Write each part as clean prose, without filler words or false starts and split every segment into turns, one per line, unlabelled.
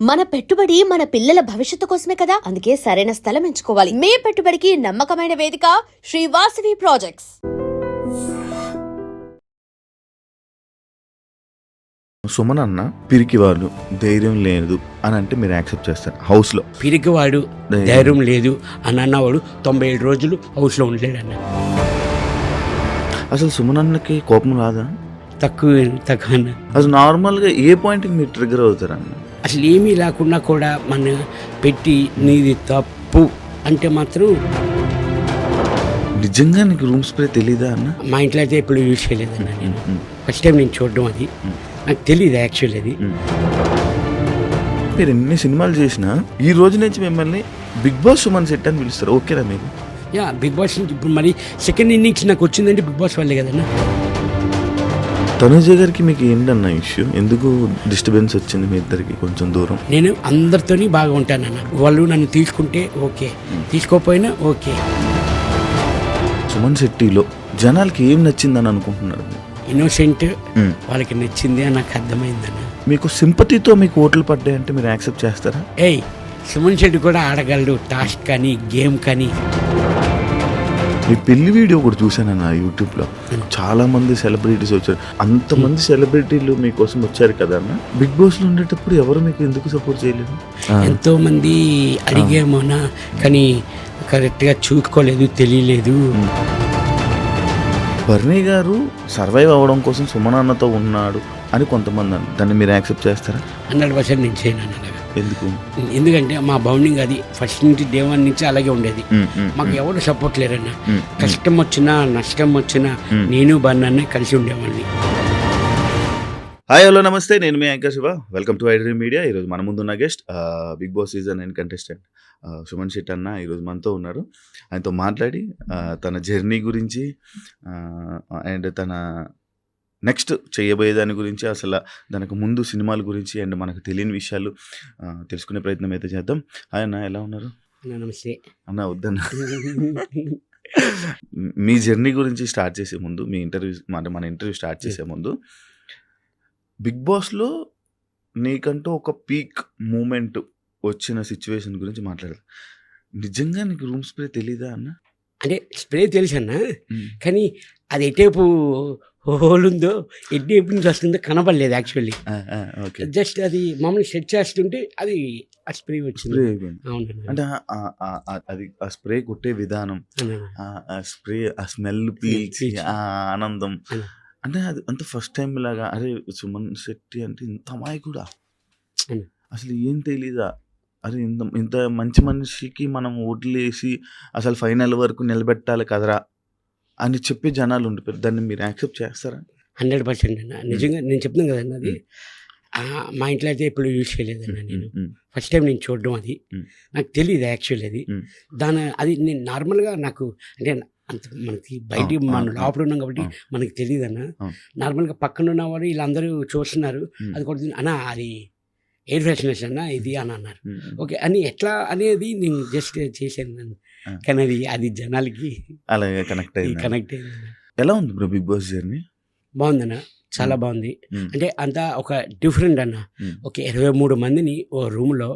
మన పెట్టుబడి మన పిల్లల భవిష్యత్తు కోసమే కదా, అందుకే సరైన స్థలం ఎంచుకోవాలి. మీ పెట్టుబడికి నమ్మకమైన వేదిక శ్రీ వాసవి ప్రాజెక్ట్స్.
సుమన్ అన్న పిరికివాడు, ధైర్యం లేదు అని అంటే మీరు యాక్సెప్ట్ చేస్తారు? హౌస్లో
పిరికివాడు, ధైర్యం లేదు అని అన్నవాడు 97 రోజులు హౌస్లో ఉండలేడు అన్న.
అసలు సుమన్ అన్నకి కోపం రాదా?
తక్కువ అన్న.
అసలు నార్మల్గా ఏ పాయింట్కి మీరు ట్రిగ్గర్ అవుతారన్న?
అసలు ఏమీ లేకుండా కూడా మన పెట్టి నీది తప్పు అంటే మాత్రం
నిజంగా నీకు రూమ్ స్ప్రే తెలీదా అన్న?
మా ఇంట్లో అయితే ఎప్పుడు యూజ్ చేయలేదన్న. నేను ఫస్ట్ టైం నేను చూడడం, అది నాకు తెలియదు యాక్చువల్. అది
మీరు ఎన్ని సినిమాలు చేసినా ఈ రోజు నుంచి మిమ్మల్ని బిగ్ బాస్ సుమన్ సెట్ అని పిలుస్తారు, ఓకేనా మీకు?
బిగ్ బాస్ నుంచి ఇప్పుడు మరి సెకండ్ ఇన్నింగ్స్ నాకు వచ్చిందంటే బిగ్ బాస్ వల్లే కదన్నా.
తనుజ గారికి మీకు ఏంటన్న ఇష్యూ? ఎందుకు డిస్టర్బెన్స్ వచ్చింది మీ ఇద్దరికి కొంచెం దూరం?
నేను అందరితోని బాగా ఉంటానన్న. వాళ్ళు నన్ను తీసుకుంటే ఓకే, తీసుకోకపోయినా ఓకే.
సుమన్ శెట్టిలో జనాలకి ఏం నచ్చిందని అనుకుంటున్నారు?
ఇన్నోసెంట్, వాళ్ళకి నచ్చింది అని నాకు అర్థమైందన్న.
మీకు సింపతితో మీకు ఓట్లు పడ్డాయంటే మీరు యాక్సెప్ట్ చేస్తారా?
సుమన్ శెట్టి కూడా ఆడగలడు, టాస్క్ కానీ గేమ్ కానీ.
మీ పెళ్లి వీడియో కూడా చూశానన్న యూట్యూబ్లో, చాలా మంది సెలబ్రిటీస్ వచ్చారు. అంతమంది సెలబ్రిటీలు మీకోసం వచ్చారు కదా అన్న. బిగ్ బాస్లో ఉండేటప్పుడు ఎవరు మీకు ఎందుకు సపోర్ట్ చేయలేదు?
ఎంతో మంది అడిగేమోనా, కానీ కరెక్ట్గా చూసుకోలేదు, తెలియలేదు.
బర్నీ గారు సర్వైవ్ అవ్వడం కోసం సుమన్ అన్నతో ఉన్నాడు అని కొంతమంది అన్న. దాన్ని మీరు యాక్సెప్ట్ చేస్తారా?
100% నేను చేయను అన్న.
ఎందుకు?
ఎందుకంటే మా బౌండింగ్ అది ఫస్ట్ నుంచి డే 1 నుంచి అలాగే ఉండేది. మాకు ఎవరు సపోర్ట్ లేరన్న. కష్టం వచ్చినా నష్టం వచ్చినా నేను బర్నీ కలిసి ఉండేవాడిని.
హాయ్, హలో, నమస్తే. నేను మీ anchor Shiva. Welcome to iDream Media. ఈరోజు మన ముందున్న guest Bigg Boss season 9 contestant Suman Shetty అన్న ఈరోజు మనతో ఉన్నారు. ఆయనతో మాట్లాడి తన జర్నీ గురించి అండ్ తన నెక్స్ట్ చేయబోయే దాని గురించి, అసలు దానికి ముందు సినిమాల గురించి అండ్ మనకు తెలియని విషయాలు తెలుసుకునే ప్రయత్నం అయితే చేద్దాం. హాయ్ అన్న, ఎలా ఉన్నారు?
నమస్తే
అన్న. వద్దన్న, మీ జర్నీ గురించి స్టార్ట్ చేసే ముందు, మీ ఇంటర్వ్యూ మన ఇంటర్వ్యూ స్టార్ట్ చేసే ముందు, బిగ్ బాస్లో నీకంటూ ఒక పీక్ మూమెంట్ వచ్చిన సిచ్యువేషన్ గురించి మాట్లాడదు. నిజంగా నీకు రూమ్ స్ప్రే తెలీదా అన్న?
అంటే స్ప్రే తెలుసు అన్న, కానీ అది ఎటేపు హోల్ ఉందో ఎటేపు నుంచి వస్తుందో కనపడలేదు యాక్చువల్లీ. జస్ట్ అది మామూలు సెట్ చేస్తుంటే అది ఆ స్ప్రే వచ్చింది. అవును.
అంటే అది ఆ స్ప్రే కొట్టే విధానం, ఆ స్ప్రే, ఆ స్మెల్ పీల్చి ఆ ఆనందం, అంటే అది అంత ఫస్ట్ టైం లాగా. అరే సుమన్ శెట్టి అంటే ఇంత అమ్మాయి కూడా అసలు ఏం తెలీదా? అరే ఇంత మంచి మనిషికి మనం ఓట్లేసి అసలు ఫైనల్ వరకు నిలబెట్టాలి కదరా అని చెప్పి జనాలు ఉండిపోయారు. దాన్ని మీరు యాక్సెప్ట్ చేస్తారా?
100% అన్న. నిజంగా నేను చెప్తున్నాను కదన్న, అది మా ఇంట్లో అయితే ఎప్పుడు యూజ్ చేయలేదన్న. నేను ఫస్ట్ టైం నేను చూడడం, అది నాకు తెలియదు యాక్చువల్. అది నేను నార్మల్గా నాకు అంటే అంత మనకి బయట మనం లోపల ఉన్నాం కాబట్టి మనకి తెలియదు అన్న. నార్మల్గా పక్కన ఉన్నవారు వీళ్ళందరూ చూస్తున్నారు, అది కొడుతుంది అన్న, అది ఎయిర్ ఫ్రెషనర్స్ అన్న ఇది అని అన్నారు. ఓకే అని ఎట్లా అనేది నేను జస్ట్ చేశాను, కానీ అది జనాలకి
అలాగే కనెక్ట్ అయింది. ఎలా ఉంది బ్రో బిగ్ బాస్ జర్నీ?
బాగుందన్న, చాలా బాగుంది. అంటే అంతా ఒక డిఫరెంట్ అన్న. ఒక 23 మందిని ఓ రూమ్లో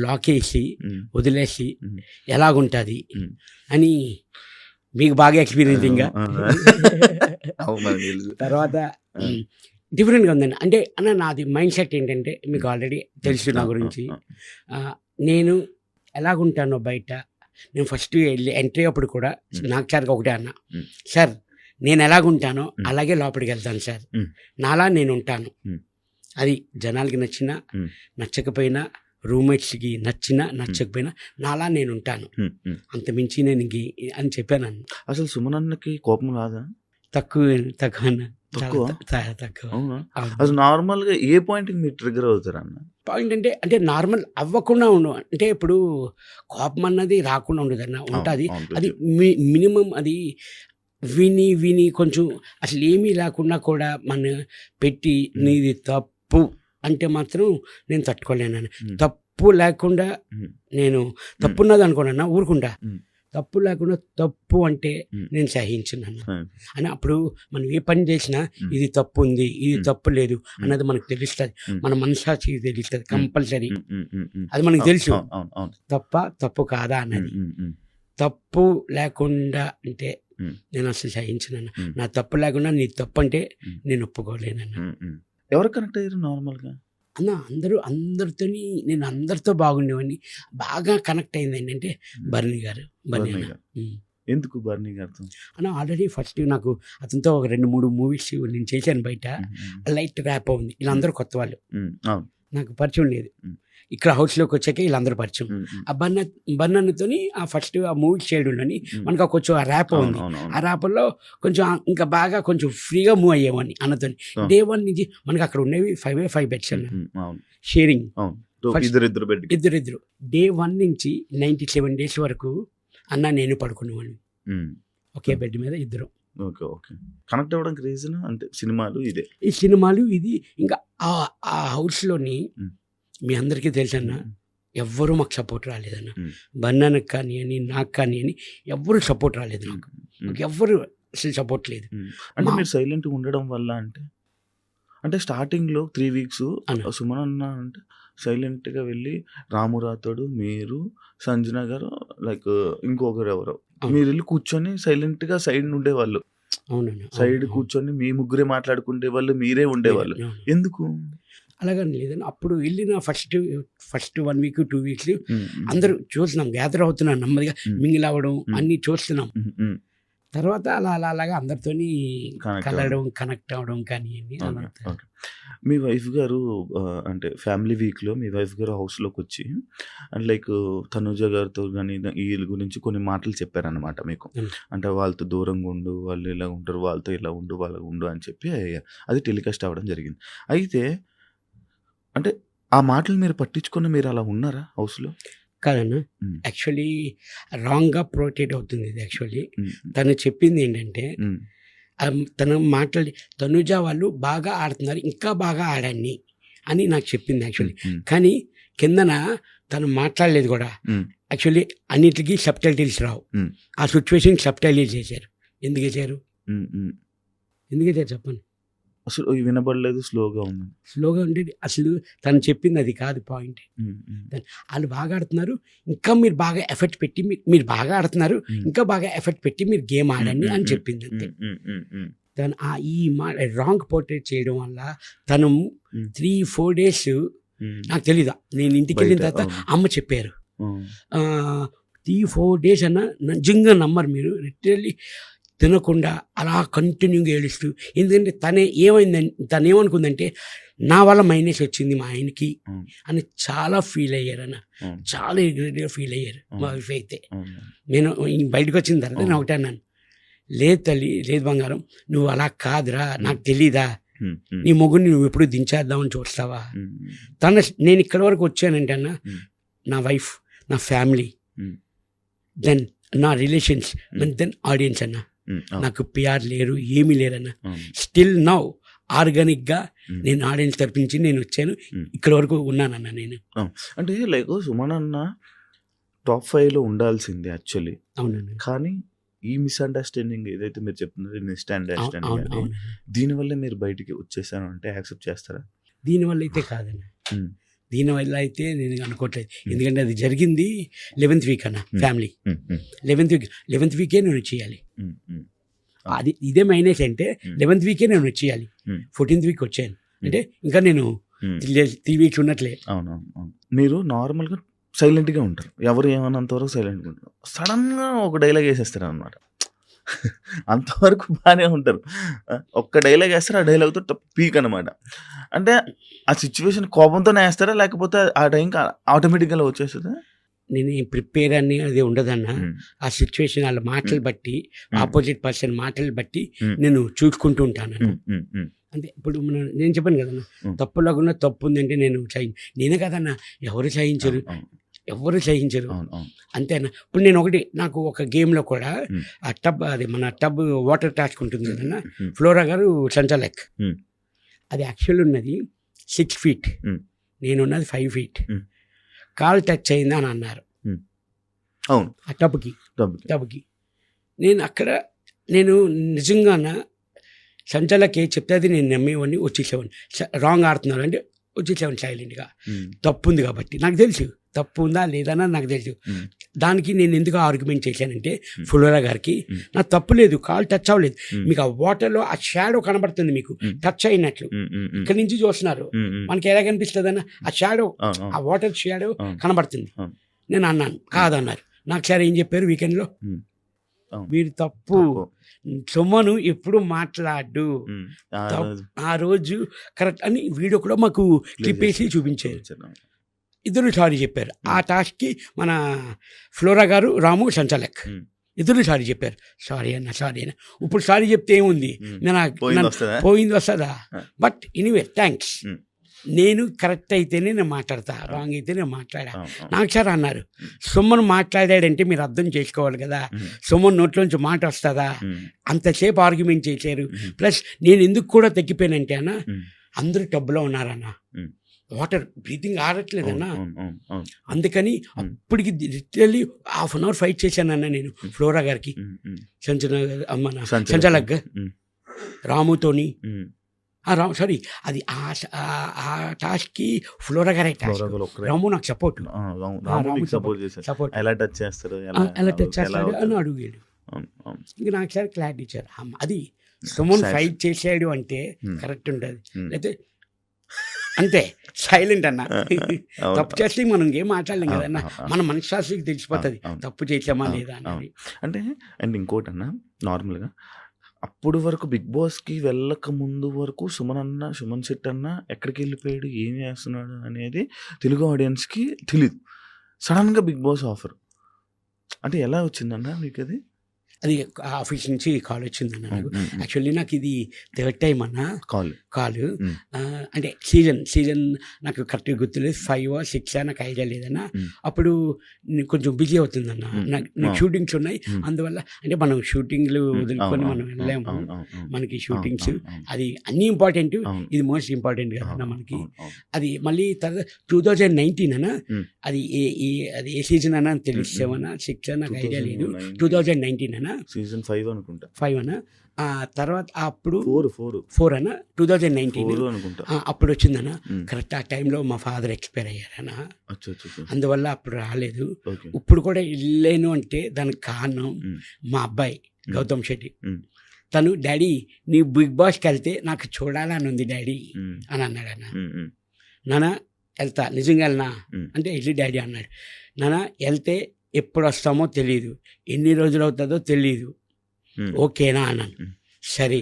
లాక్ వేసి వదిలేసి ఎలాగుంటుంది అని మీకు బాగా ఎక్స్పీరియన్సింగ్గా తర్వాత డిఫరెంట్గా ఉందండి. అంటే అన్న నాది మైండ్ సెట్ ఏంటంటే మీకు ఆల్రెడీ తెలుసు నా గురించి. నేను ఎలాగుంటానో బయట, నేను ఫస్ట్ వెళ్ళి ఎంట్రీ అప్పుడు కూడా నాకు సార్కి ఒకటే అన్న, సార్ నేను ఎలాగుంటానో అలాగే లోపలికి వెళ్తాను సార్, నాలా నేను ఉంటాను. అది జనాలకి నచ్చినా నచ్చకపోయినా, రూమ్మేట్స్కి నచ్చినా నచ్చకపోయినా నాలా నేను ఉంటాను, అంత మించి నేను అని చెప్పాను.
అసలు సుమన్ అన్నకి కోపం రాదా?
తక్కువ అన్న.
అవునా? అసలు నార్మల్గా ఏ పాయింట్కి మీరు ట్రిగ్గర్ అవుతారు అన్న?
పాయింట్ అంటే నార్మల్ అవ్వకుండా ఉండు, అంటే ఇప్పుడు కోపం అన్నది రాకుండా ఉండదు అన్న, ఉంటుంది. అది మినిమం అది విని కొంచెం అసలు ఏమీ లేకుండా కూడా మన పెట్టి నీది తప్పు అంటే మాత్రం నేను తట్టుకోలేను. తప్పు లేకుండా నేను తప్పున్నది అనుకోనన్నా ఊరుకుంటా, తప్పు లేకుండా తప్పు అంటే నేను సహించున్నాను అని అప్పుడు మనం ఏ పని చేసినా ఇది తప్పు ఉంది, ఇది తప్పు లేదు అన్నది మనకు తెలుస్తుంది, మన మనసాక్షి తెలుస్తుంది కంపల్సరీ, అది మనకు తెలుసు. తప్పు కాదా అన్నది. తప్పు లేకుండా అంటే నేను అసలు సహించినాను. నా తప్పు లేకుండా నీ తప్పు అంటే నేను ఒప్పుకోలేనన్న.
ఎవరు కనెక్ట్ అయ్యారు నార్మల్గా?
అన్న అందరితోని నేను అందరితో బాగుండేవాడిని. బాగా కనెక్ట్ అయింది ఏంటంటే బర్నీ గారు.
ఎందుకు బర్నీ గారితో
అన్న? ఆల్రెడీ ఫస్ట్ నాకు అతనితో ఒక 2-3 మూవీస్ నేను చేశాను బయట. లైట్ ర్యాప్ ఉంది. వీళ్ళందరూ కొత్త వాళ్ళు, నాకు పరిచయం లేదు. ఇక్కడ హౌస్లోకి వచ్చాక వీళ్ళందరూ పరిచయం. ఆ బన్నతో ఆ ఫస్ట్ ఆ మూవీ చేయడంలోని మనకు కొంచెం ఆ ర్యాప్ ఉంది. ఆ ర్యాప్లో కొంచెం ఇంకా బాగా కొంచెం ఫ్రీగా మూవ్ అయ్యేవాడిని అన్నతో. డే 1 నుంచి మనకు అక్కడ ఉండేవి 5 బెడ్స్ అన్న, షేరింగ్ ఇద్దరిద్దరు. డే 1 నుంచి 97 days వరకు అన్న నేను పడుకునేవాడిని ఒకే బెడ్ మీద ఇద్దరు.
కనెక్ట్ అవ్వడానికి రీజన్ అంటే ఈ
సినిమాలు ఇది. ఇంకా ఆ హౌస్లోని మీ అందరికీ తెలుసన్న, ఎవ్వరూ మాకు సపోర్ట్ రాలేదన్న. బన్నానికి కానీ అని నాకు కానీ అని ఎవ్వరూ సపోర్ట్ రాలేదు. నాకు ఎవ్వరు అసలు సపోర్ట్ లేదు.
అంటే మీరు సైలెంట్గా ఉండడం వల్ల అంటే స్టార్టింగ్లో 3 weeks సుమన్ అన్న అంటే సైలెంట్గా వెళ్ళి రామురాతోడు, మీరు, సంజన గారు, లైక్ ఇంకొకరు ఎవరో మీరు వెళ్ళి కూర్చొని సైలెంట్గా సైడ్ ఉండేవాళ్ళు.
అవునండి,
సైడ్ కూర్చొని మీ ముగ్గురే మాట్లాడుకుంటే వాళ్ళు, మీరే ఉండేవాళ్ళు. ఎందుకు
అలాగని లేదని అప్పుడు వెళ్ళిన ఫస్ట్ 1 week 2 weeks అందరూ చూస్తున్నాం, గ్యాదర్ అవుతున్నాం, నెమ్మదిగా మింగిల్ అవ్వడం అన్నీ చూస్తున్నాం. తర్వాత అలాగా అందరితోని కలవడం, కనెక్ట్ అవ్వడం కానీ.
మీ వైఫ్ గారు అంటే ఫ్యామిలీ వీక్లో మీ వైఫ్ గారు హౌస్లోకి వచ్చి అండ్ లైక్ తనుజ గారితో కానీ వీళ్ళ గురించి కొన్ని మాటలు చెప్పారనమాట మీకు. అంటే వాళ్ళతో దూరంగా ఉండు, వాళ్ళు ఇలా ఉంటారు, వాళ్ళతో ఇలా ఉండు, వాళ్ళ ఉండు అని చెప్పి అది టెలికాస్ట్ అవ్వడం జరిగింది. అయితే అంటే ఆ మాటలు మీరు పట్టించుకొని మీరు అలా ఉన్నారా హౌస్లో?
కాదన్న, యాక్చువల్లీ రాంగ్గా ప్రొటెక్ట్ అవుతుంది ఇది. యాక్చువల్లీ తను చెప్పింది ఏంటంటే, తను మాట్లాడి తనుజ వాళ్ళు బాగా ఆడుతున్నారు, ఇంకా బాగా ఆడాన్ని అని నాకు చెప్పింది యాక్చువల్లీ. కానీ కిందన తను మాట్లాడలేదు కూడా. యాక్చువల్లీ అన్నిటికీ సబ్టైటిల్స్ రావు. ఆ సిచ్యువేషన్ సబ్టైటిల్స్ చేశారు. ఎందుకు చేశారు చెప్పండి.
అసలు వినబడలేదు, స్లోగా
ఉండేది. అసలు తను చెప్పింది అది కాదు పాయింట్. వాళ్ళు బాగా ఆడుతున్నారు, ఇంకా మీరు బాగా ఎఫర్ట్ పెట్టి మీరు బాగా ఆడుతున్నారు, ఇంకా బాగా ఎఫర్ట్ పెట్టి మీరు గేమ్ ఆడండి అని చెప్పింది అంతే. తను ఈ రాంగ్ పోర్ట్రేట్ చేయడం వల్ల తను 3-4 days నాకు తెలీదు. నేను ఇంటికి వెళ్ళిన తర్వాత అమ్మ చెప్పారు, 3-4 days అన్న నిజంగా నమ్మరు మీరు, లిటరల్లీ తినకుండా అలా కంటిన్యూగా ఏడుస్తూ. ఎందుకంటే తను ఏమనుకుందంటే నా వల్ల మైనస్ వచ్చింది మా ఆయనకి అని చాలా ఫీల్ అయ్యారన్న, చాలా రిగ్రెట్గా ఫీల్ అయ్యారు మా వైఫ్ అయితే. నేను బయటకు వచ్చిన తర్వాత నేను ఒకటే అన్నాను, లేదు తల్లి, లేదు బంగారం, నువ్వు అలా కాదురా, నాకు తెలీదా, నీ మొగుడిని నువ్వు ఎప్పుడు దించేద్దామని చూస్తావా. నేను ఇక్కడి వరకు వచ్చానంటే అన్న, నా వైఫ్, నా ఫ్యామిలీ, దెన్ నా రిలేషన్స్, దెన్ ఆడియన్స్ అన్న. నాకు పిఆర్ లేరు, ఏమీ లేరన్న. స్టిల్ నౌ ఆర్గానిక్గా నేను ఆడియన్స్ తరపించి నేను వచ్చాను, ఇక్కడ వరకు ఉన్నానన్న నేను.
అంటే లైక్ సుమన్ అన్న top 5లో ఉండాల్సిందే యాక్చువల్లీ.
అవునండి.
కానీ ఈ మిస్అండర్స్టాండింగ్ ఏదైతే మీరు చెప్తున్నారు, మిస్అండర్స్టాండింగ్, దీనివల్ల మీరు బయటికి వచ్చేసాను అంటే యాక్సెప్ట్ చేస్తారా?
దీనివల్ల అయితే కాదన్న, దీనివల్ల అయితే నేను అనుకోవట్లేదు. ఎందుకంటే అది జరిగింది 11th week అన్న. ఫ్యామిలీ 11th week నేను చేయాలి. అది ఇదే మైనస్ అంటే 11th week నేను వచ్చేయాలి. 14th week వచ్చాను అంటే ఇంకా నేను 3 weeks ఉన్నట్లే.
అవునవును. మీరు నార్మల్గా సైలెంట్గా ఉంటారు, ఎవరు ఏమన్నంతవరకు సైలెంట్గా ఉంటారు. సడన్గా ఒక డైలాగ్ వేసేస్తారు అనమాట, అంతవరకు బాగానే ఉంటారు. ఒక్క డైలాగ్ వేస్తారు, ఆ డైలాగ్తో పీక్ అనమాట. అంటే ఆ సిచ్యువేషన్ కోపంతోనే వేస్తారా, లేకపోతే ఆ టైంకి ఆటోమేటిక్గా వచ్చేస్తుందా?
నేను ప్రిపేర్ అని అది ఉండదన్న. ఆ సిచ్యువేషన్ వాళ్ళ మాటలు బట్టి, ఆపోజిట్ పర్సన్ మాటలు బట్టి నేను చూసుకుంటూ ఉంటాను అంటే. ఇప్పుడు నేను చెప్పాను కదన్నా, తప్పు లేకుండా తప్పు ఉందంటే నేనే కదన్నా, ఎవరు సహించరు అంతేనా. ఇప్పుడు నేను నాకు ఒక గేమ్లో కూడా ఆ టబ్, అది మన టబ్ వాటర్ ట్యాచ్ ఉంటుంది కదన్నా, ఫ్లోరా గారు సంచాలక్, అది యాక్చువల్ ఉన్నది 6 feet, నేనున్నది 5 feet. కాల్ టచ్ అయిందా అని అన్నారు.
అవును.
ఆ టబ్కి
డబ్బుకి.
నేను నిజంగాన సంచాలకి చెప్తే అది నేను నమ్మేవాడిని, వచ్చేసేవాడిని. రాంగ్ ఆడుతున్నారు అంటే వచ్చేసేవాడిని సైలెంట్గా. తప్పు ఉంది కాబట్టి నాకు తెలుసు తప్పు ఉందా లేదా అని నాకు తెలుసు. దానికి నేను ఎందుకు ఆర్గ్యుమెంట్ చేశానంటే ఫ్లోరా గారికి నా తప్పు లేదు, కాల్ టచ్ అవ్వలేదు, మీకు ఆ వాటర్లో ఆ షాడో కనబడుతుంది, మీకు టచ్ అయినట్లు ఇక్కడి నుంచి చూస్తున్నారు, మనకి ఎలా కనిపిస్తుంది అన్న ఆ షాడో, ఆ వాటర్ షాడో కనబడుతుంది. నేను అన్నాను, కాదన్నారు. నాకు సార్ ఏం చెప్పారు వీకెండ్లో, మీరు తప్పు, సొమ్మను ఎప్పుడు మాట్లాడు, ఆ రోజు కరెక్ట్ అని వీడియో కూడా మాకు క్లిప్ వేసి చూపించారు. ఇద్దరు సారీ చెప్పారు ఆ టాస్క్కి. మన ఫ్లోరా గారు, రాము, సంచాలక్ ఇద్దరు సారీ చెప్పారు. సారీ అన్న. ఇప్పుడు సారీ చెప్తే ఏముంది, పోయింది వస్తుందా? But anyway thanks. నేను కరెక్ట్ అయితేనే నేను మాట్లాడతా, రాంగ్ అయితే నేను మాట్లాడా. నాకు సార్ అన్నారు, సొమ్మను మాట్లాడాడంటే మీరు అర్థం చేసుకోవాలి కదా, సొమ్మను నోట్లోంచి మాట వస్తుందా? అంతసేపు ఆర్గ్యుమెంట్ చేశారు. ప్లస్ నేను ఎందుకు కూడా తగ్గిపోయానంటే అన్న, అందరూ టబ్బులో ఉన్నారన్న, వాటర్ బ్రీతింగ్ ఆడట్లేదన్నా. అందుకని అప్పటికి లిటరల్లీ ½ అన్ అవర్ ఫైట్ చేశానన్న నేను ఫ్లోరా గారికి, మన సంచాలక్, రాముతోని. సారీ, అది ఆ టాస్క్కి ఫ్లోరా గారే టాస్క్, రాము నాకు సపోర్ట్
ఎలా టచ్ చేస్తాడు
అని అడిగాడు. ఇంకా నాకు సార్ క్లారిటీ ఇచ్చారు, అది సుమన్ ఫైట్ చేసాడు అంటే కరెక్ట్ ఉంటుంది, అయితే అంతే సైలెంట్ అన్న. తప్పు చేస్తే మనం ఏం మాట్లాడలేం కదన్న, మన మనశ్శాస్త్రికి తెలిసిపోతుంది తప్పు చేసామా లేదా అనేది.
అంటే అండ్ ఇంకోటి అన్న, నార్మల్గా అప్పుడు వరకు బిగ్ బాస్కి వెళ్ళక ముందు వరకు సుమన్ శెట్టి అన్న ఎక్కడికి వెళ్ళిపోయాడు, ఏం చేస్తున్నాడు అనేది తెలుగు ఆడియన్స్కి తెలీదు. సడన్గా బిగ్ బాస్ ఆఫర్ అంటే ఎలా వచ్చిందన్న మీకు?
అది ఆఫీస్ నుంచి కాల్ వచ్చిందన్న నాకు. యాక్చువల్లీ నాకు ఇది థర్డ్ టైం అన్న కాల్. అంటే సీజన్ నాకు కరెక్ట్గా గుర్తులేదు, 5 or 6 నాకు ఐడియా లేదన్న. అప్పుడు కొంచెం బిజీ అవుతుందన్న, నాకు షూటింగ్స్ ఉన్నాయి, అందువల్ల అంటే మనం షూటింగ్లు వదులుకొని మనం వెళ్ళాము, మనకి షూటింగ్స్ అది అన్నీ ఇంపార్టెంట్, ఇది మోస్ట్ ఇంపార్టెంట్ కదన్న మనకి. అది మళ్ళీ తర్వాత 2019 అన్న, అది ఏ సీజన్ అన్న తెలుస్తామన్నా, 6 నాకు ఐడియా లేదు, 2019 అన్న,
సీజన్ 5 అనుకుంటా,
5 అన్న. తర్వాత అప్పుడు
4
అన్న, 2019
అనుకుంటా
అప్పుడు వచ్చిందన్న. కరెక్ట్ ఆ టైంలో మా ఫాదర్ ఎక్స్పైర్ అయ్యారన్న, అందువల్ల అప్పుడు రాలేదు. ఇప్పుడు కూడా వెళ్ళాను అంటే దానికి కారణం మా అబ్బాయి గౌతమ్ శెట్టి. తను, డాడీ నీ బిగ్ బాస్కి వెళ్తే నాకు చూడాలని ఉంది డాడీ అని అన్నాడు అన్న. నాన్న వెళ్తా, నిజంగా వెళ్ళనా అంటే వెళ్ళి డాడీ అన్నాడు. నాన్న వెళ్తే ఎప్పుడు వస్తామో తెలియదు, ఎన్ని రోజులు అవుతుందో తెలియదు, ఓకేనా అన్నాను. సరే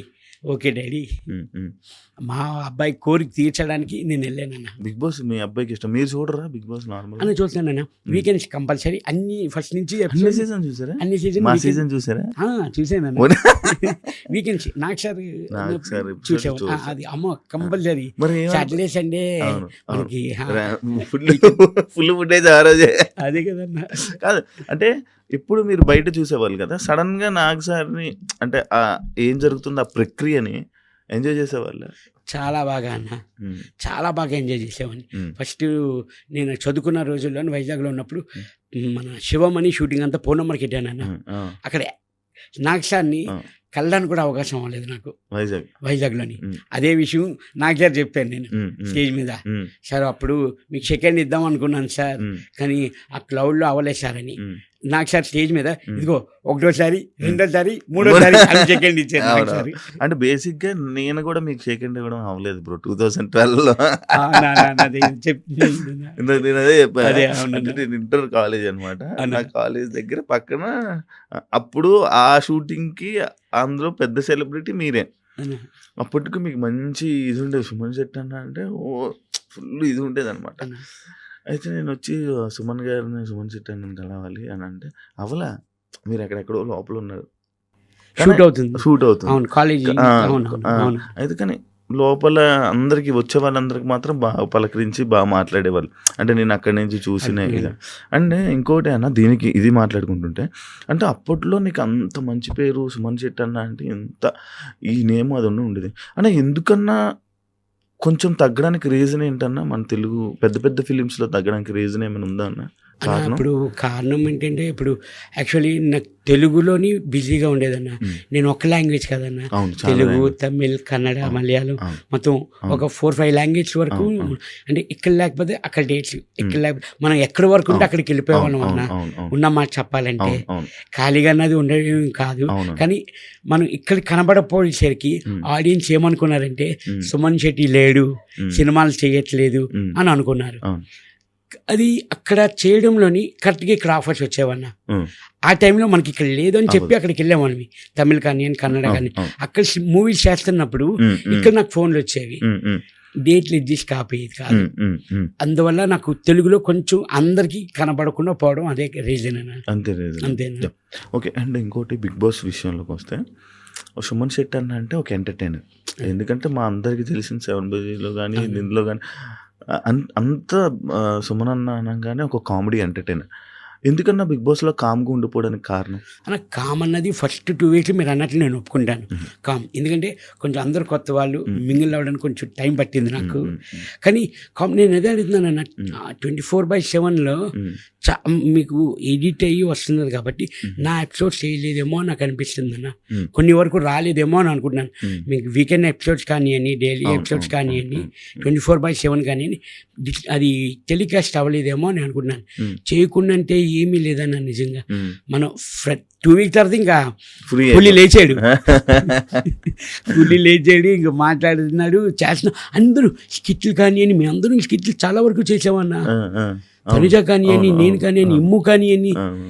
ఓకే డాడీ, మా అబ్బాయి కోరిక తీర్చడానికి నేను వెళ్ళానన్నా.
బిగ్ బాస్ మీ అబ్బాయికి ఇష్టం, మీరు చూడరా బిగ్ బాస్? నార్మల్
అని చూస్తానన్నా, వీకెండ్స్ కంపల్సరీ అన్ని ఫస్ట్ నుంచి
సీజన్ చూసారా?
అన్ని సీజన్
చూసారా?
చూసానన్నా. వీకెండ్స్ నాకు సార్ చూసాము, అది అమ్మ కంపల్సరీ సాటర్డే సండే మనకి
ఫుల్ ఫుటేజ్ ఆ రోజే.
అదే కదన్నా.
కాదు అంటే ఇప్పుడు మీరు బయట చూసేవాళ్ళు కదా, సడన్ గా నాగ్ సార్ని అంటే ఏం జరుగుతుంది ఆ ప్రక్రియని ఎంజాయ్ చేసేవాళ్ళు?
చాలా బాగా అన్న, చాలా బాగా ఎంజాయ్ చేసేవాడిని. ఫస్ట్ నేను చదువుకున్న రోజుల్లో వైజాగ్లో ఉన్నప్పుడు మన శివమణి షూటింగ్ అంతా పూర్ణమ్మకి వెళ్ళాను అన్న. అక్కడ నాగ్ సార్ని కళ్ళడానికి కూడా అవకాశం అవ్వలేదు నాకు వైజాగ్లోని. అదే విషయం నాగ్ సార్ చెప్పాను నేను స్టేజ్ మీద, సార్ అప్పుడు మీకు సెకండ్ ఇద్దాం అనుకున్నాను సార్, కానీ ఆ క్లౌడ్లో అవ్వలేదు సార్ అని. నాకు సార్ స్టేజ్ మీద ఇదిగో ఒకటోసారి, రెండోసారి, మూడోసారి సెకండ్ ఇచ్చారు.
అంటే బేసిక్ గా నేను కూడా మీకు సెకండ్ ఇవ్వడం అవ్వలేదు బ్రో 2012లో. నేను ఇంటర్ కాలేజ్ అనమాట, నా కాలేజ్ దగ్గర పక్కన. అప్పుడు ఆ షూటింగ్ కి అందులో పెద్ద సెలబ్రిటీ మీరే. అప్పటికి మీకు మంచి ఇది ఉండేది, సుమన్ శెట్టి అన్న అంటే ఫుల్ ఇది ఉండేది అనమాట. అయితే నేను వచ్చి సుమన్ శెట్టి అన్న కలవాలి అని అంటే, అవలా మీరు ఎక్కడెక్కడో లోపల ఉన్నారు,
షూట్ అవుతుంది.
అయితే కానీ లోపల అందరికి వచ్చే వాళ్ళందరికి మాత్రం బాగా పలకరించి బాగా మాట్లాడేవాళ్ళు. అంటే నేను అక్కడి నుంచి చూసిన ఇది. అంటే ఇంకోటి అన్న, దీనికి ఇది మాట్లాడుకుంటుంటే, అంటే అప్పట్లో నీకు అంత మంచి పేరు సుమన్ శెట్టి అన్న అంటే ఎంత ఈ నేమ్ అది ఉండేది అంటే, ఎందుకన్నా కొంచెం తగ్గడానికి రీజన్ ఏంటన్నా? మన తెలుగు పెద్ద పెద్ద ఫిలిమ్స్‌లో తగ్గడానికి రీజన్ ఏమైనా ఉందా అన్న?
అన్న
కారణం?
ఇప్పుడు కారణం ఏంటంటే ఇప్పుడు యాక్చువల్లీ నాకు తెలుగులోని బిజీగా ఉండేదన్న. నేను ఒక్క లాంగ్వేజ్ కదన్న,
అవును. చాలా
తెలుగు,
లాంగ్వేజ్.
తమిళ్, కన్నడ,
అవును.
మలయాళం
అవును.
మొత్తం
అవును.
ఒక 4-5 లాంగ్వేజ్ వరకు
అవును.
అంటే ఇక్కడ లేకపోతే అక్కడ డేట్స్, ఇక్కడ లేకపోతే మనం ఎక్కడి వరకు ఉంటే
అవును.
అక్కడికి
అవును.
వెళ్ళిపోయేవాళ్ళం అన్న.
అవును. అవును.
ఉన్న మాట చెప్పాలంటే
అవును. అవును.
ఖాళీగా అన్నది ఉండేది కాదు.
అవును.
కానీ మనం ఇక్కడ కనబడపోయేసరికి
హ్మ్.
ఆడియన్స్ ఏమనుకున్నారంటే
హ్మ్.
సుమన్ శెట్టి లేడు,
హ్మ్.
సినిమాలు చేయట్లేదు
హ్మ్.
అని అనుకున్నారు.
అవును.
అది అక్కడ చేయడంలోని కరెక్ట్గా ఇక్కడ ఆఫర్స్ వచ్చేవన్న.
హ్మ్.
ఆ టైంలో మనకి ఇక్కడ లేదు అని చెప్పి
అవ్వదు.
అక్కడికి వెళ్ళామని, తమిళ్ కానీ కన్నడ
అవును.
కానీ
అవును.
అక్కడ మూవీస్ చేస్తున్నప్పుడు
హ్మ్. హ్మ్.
ఇక్కడ నాకు ఫోన్లు వచ్చేవి,
హ్మ్. హ్మ్.
డేట్లు అడ్జస్ట్ కాపోయేది కాదు.
హ్మ్. హ్మ్. హ్మ్.
అందువల్ల నాకు తెలుగులో కొంచెం అందరికీ కనబడకుండా పోవడం అదే రీజన్ అన్న.
అంతే రీజన్.
అంతేనా?
యాహ్! ఓకే. అండ్ ఇంకోటి 'బిగ్ బాస్' విషయంలోకి వస్తే సుమన్ శెట్టి అన్న అంటే ఒక ఎంటర్‌టైనర్. ఎందుకంటే మా అందరికీ తెలిసిన 'సెవెన్ బేబీలో' గానీ,
అవును.
దీనిలో గానీ అంత సుమన్ అన్న అనంగానే ఒక కామెడీ ఎంటర్‌టైనర్. ఎందుకన్నా 'బిగ్ బాస్'లో కామ్‌గా ఉండిపోవడానికి కారణం?
అన్న కామ్ అన్నది ఫస్ట్ 2 వీక్స్ మీరు అన్నట్లు నేను ఒప్పుకుంటాను.
హుహు.
కామ్ ఎందుకంటే కొంచెం అందరు కొత్త వాళ్ళు
హ్మ్.
మింగిల్ అవ్వడానికి కొంచెం టైం పట్టింది
హ్మ్.
నాకు.
హ్మ్. హ్మ్.
కానీ కామ్ నేను అదే అడుగుతున్నాను అన్న,
హ్మ్.
24/7లో
హ్మ్.
మీకు ఎడిట్ అయ్యి వస్తున్నది కాబట్టి
హుహు.
నా ఎపిసోడ్స్ చేయలేదేమో అని నాకు అనిపిస్తుంది అన్న.
హ్మ్.
కొన్ని వరకు రాలేదేమో అని అనుకుంటున్నాను.
హ్మ్.
మీకు వీకెండ్ ఎపిసోడ్స్ కానివ్వండి, డైలీ
అవును.
ఎపిసోడ్స్
అవును.
కానివ్వండి,
అవును. హ్మ్.
24/7 కానివ్వండి, అది టెలికాస్ట్ అవ్వలేదేమో అని అనుకుంటున్నాను.
హ్మ్.
చేయకుండా అంటే ఏమీ లేదన్న నిజంగా.
హ్మ్.
మనం 2 వీక్స్ తర్వాత ఇంకా
ఫ్రీ
పులి
అయిపో
లేచాడు. పులి లేచాడు, ఇంక మాట్లాడుతున్నాడు, చేస్తున్నాం. అందరూ స్కిట్లు కానివ్వండి, మేము అందరం స్కిట్లు చాలా వరకు చేసామన్నా.
ఆ! ఆ! అవును.
తనుజ కానివ్వండి,
అవును.
నేను
అవును.
కానివ్వండి,
అవును.
ఇమ్ము కానివ్వండి,
అవును.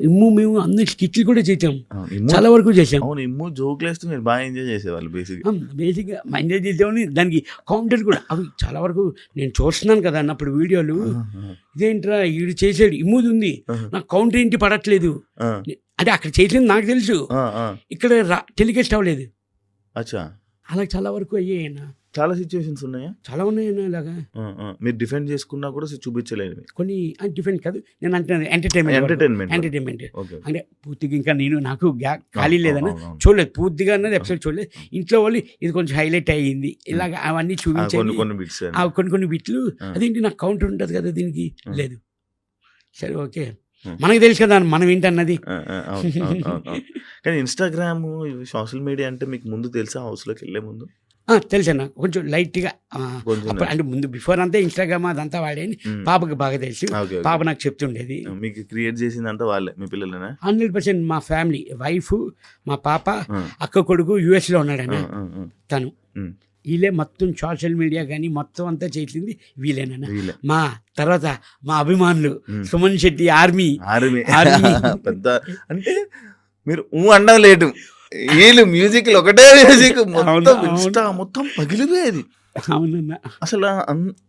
ఇమ్ము మేము అందరు స్కిట్లు కూడా చేసాం,
అవును. ఇమ్ము
చాలా వరకు చేసాం.
అవును. ఇమ్ము జోకులేస్తూ మీరు బాగా ఎంజాయ్ చేసేవాళ్ళు బేసిక్‌గా.
బేసిక్గా ఎంజాయ్ చేసామని దానికి కౌంటర్ కూడా అవి చాలా వరకు నేను చూస్తున్నాను కదా అన్నప్పుడు వీడియోలు.
ఆహా!
ఇదేంట్రా వీడు చేసాడు, ఇమ్ముది ఉంది,
ఆహా!
నాకు కౌంటర్ ఏంటి పడట్లేదు.
ఆ!
అంటే అక్కడ చేసింది నాకు తెలుసు,
ఆ! ఆ!
ఇక్కడ టెలికాస్ట్ అవ్వలేదు.
అచ్చా!
అలా చాలా వరకు అయ్యాయన్న,
చాలా సిట్యుయేషన్స్ ఉన్నాయా?
చాలా ఉన్నాయన్న ఇలాగా.
ఆ! ఆ! మీరు డిఫెండ్ చేసుకున్నా కూడా చూపించలేదు.
కొన్ని డిఫరెంట్ కాదు, నేను అంటున్నాను ఎంటర్టైన్మెంట్
ఎంటర్‌టైన్‌మెంట్ వరకు.
Entertainment
okay.
అంటే పూర్తిగా ఇంకా నాకు ఖాళీ
అవును.
లేదన్న,
అవును.
చూడలేదు పూర్తిగా అన్నది ఎపిసోడ్ చూడలేదు.
అవును.
ఇంట్లో వాళ్ళు ఇది కొంచెం హైలైట్ అయ్యింది ఇలాగ అవన్నీ
కొన్ని
చూపించేది.
కొన్ని బిట్స్
ఆ కొన్ని బిట్లు
ఆ!
అదేంటి నాకు కౌంటర్ ఉంటుంది కదా దీనికి,
ఆ!
లేదు. సరే ఓకే,
హ్మ్.
మనకు తెలుసు కదా మనం ఏంటన్నది.
ఆ! ఆ! అవును. అవును. అవును. అవును. కానీ ఇన్‌స్టాగ్రాము, ఇవి సోషల్ మీడియా అంటే మీకు ముందు తెలుసా హౌస్‌లోకెళ్ళే ముందు?
తెలుసన్న కొంచెం లైట్గా.
కొంచెం
అప్పుడు అంటే ముందు బిఫోర్ అంతా ఇన్స్టాగ్రామ్ అదంతా వాడేది.
హ్మ్.
పాపకు బాగా తెలుసు,
ఓకే.
పాప
ఓకే.
నాకు చెప్తుండేది.
మీకు క్రియేట్ చేసిందంతా వాళ్ళే మీ పిల్లలేనా?
100% మా ఫ్యామిలీ, వైఫ్, మా పాప,
ఆ!
అక్క కొడుకు యూఎస్లో ఉన్నాడన్న
ఆ! ఆ! ఆ!
తను.
హ్మ్.
వీళ్ళే మొత్తం సోషల్ మీడియా కానీ మొత్తం అంతా చేసింది వీళ్ళేనన్న.
వీళ్ళే.
మా తర్వాత మా అభిమానులు
హ్మ్.
Suman Shetty army.
Army.
Army.
పెద్ద అంటే మీరు అనడం లేటు. ఈళ్ళు మ్యూజిక్‌లు ఒకటే మ్యూజిక్
అవును,
మొత్తం
అవును,
ఇన్‌స్టా మొత్తం పగిలిపోయేది.
అవునన్న.
అసల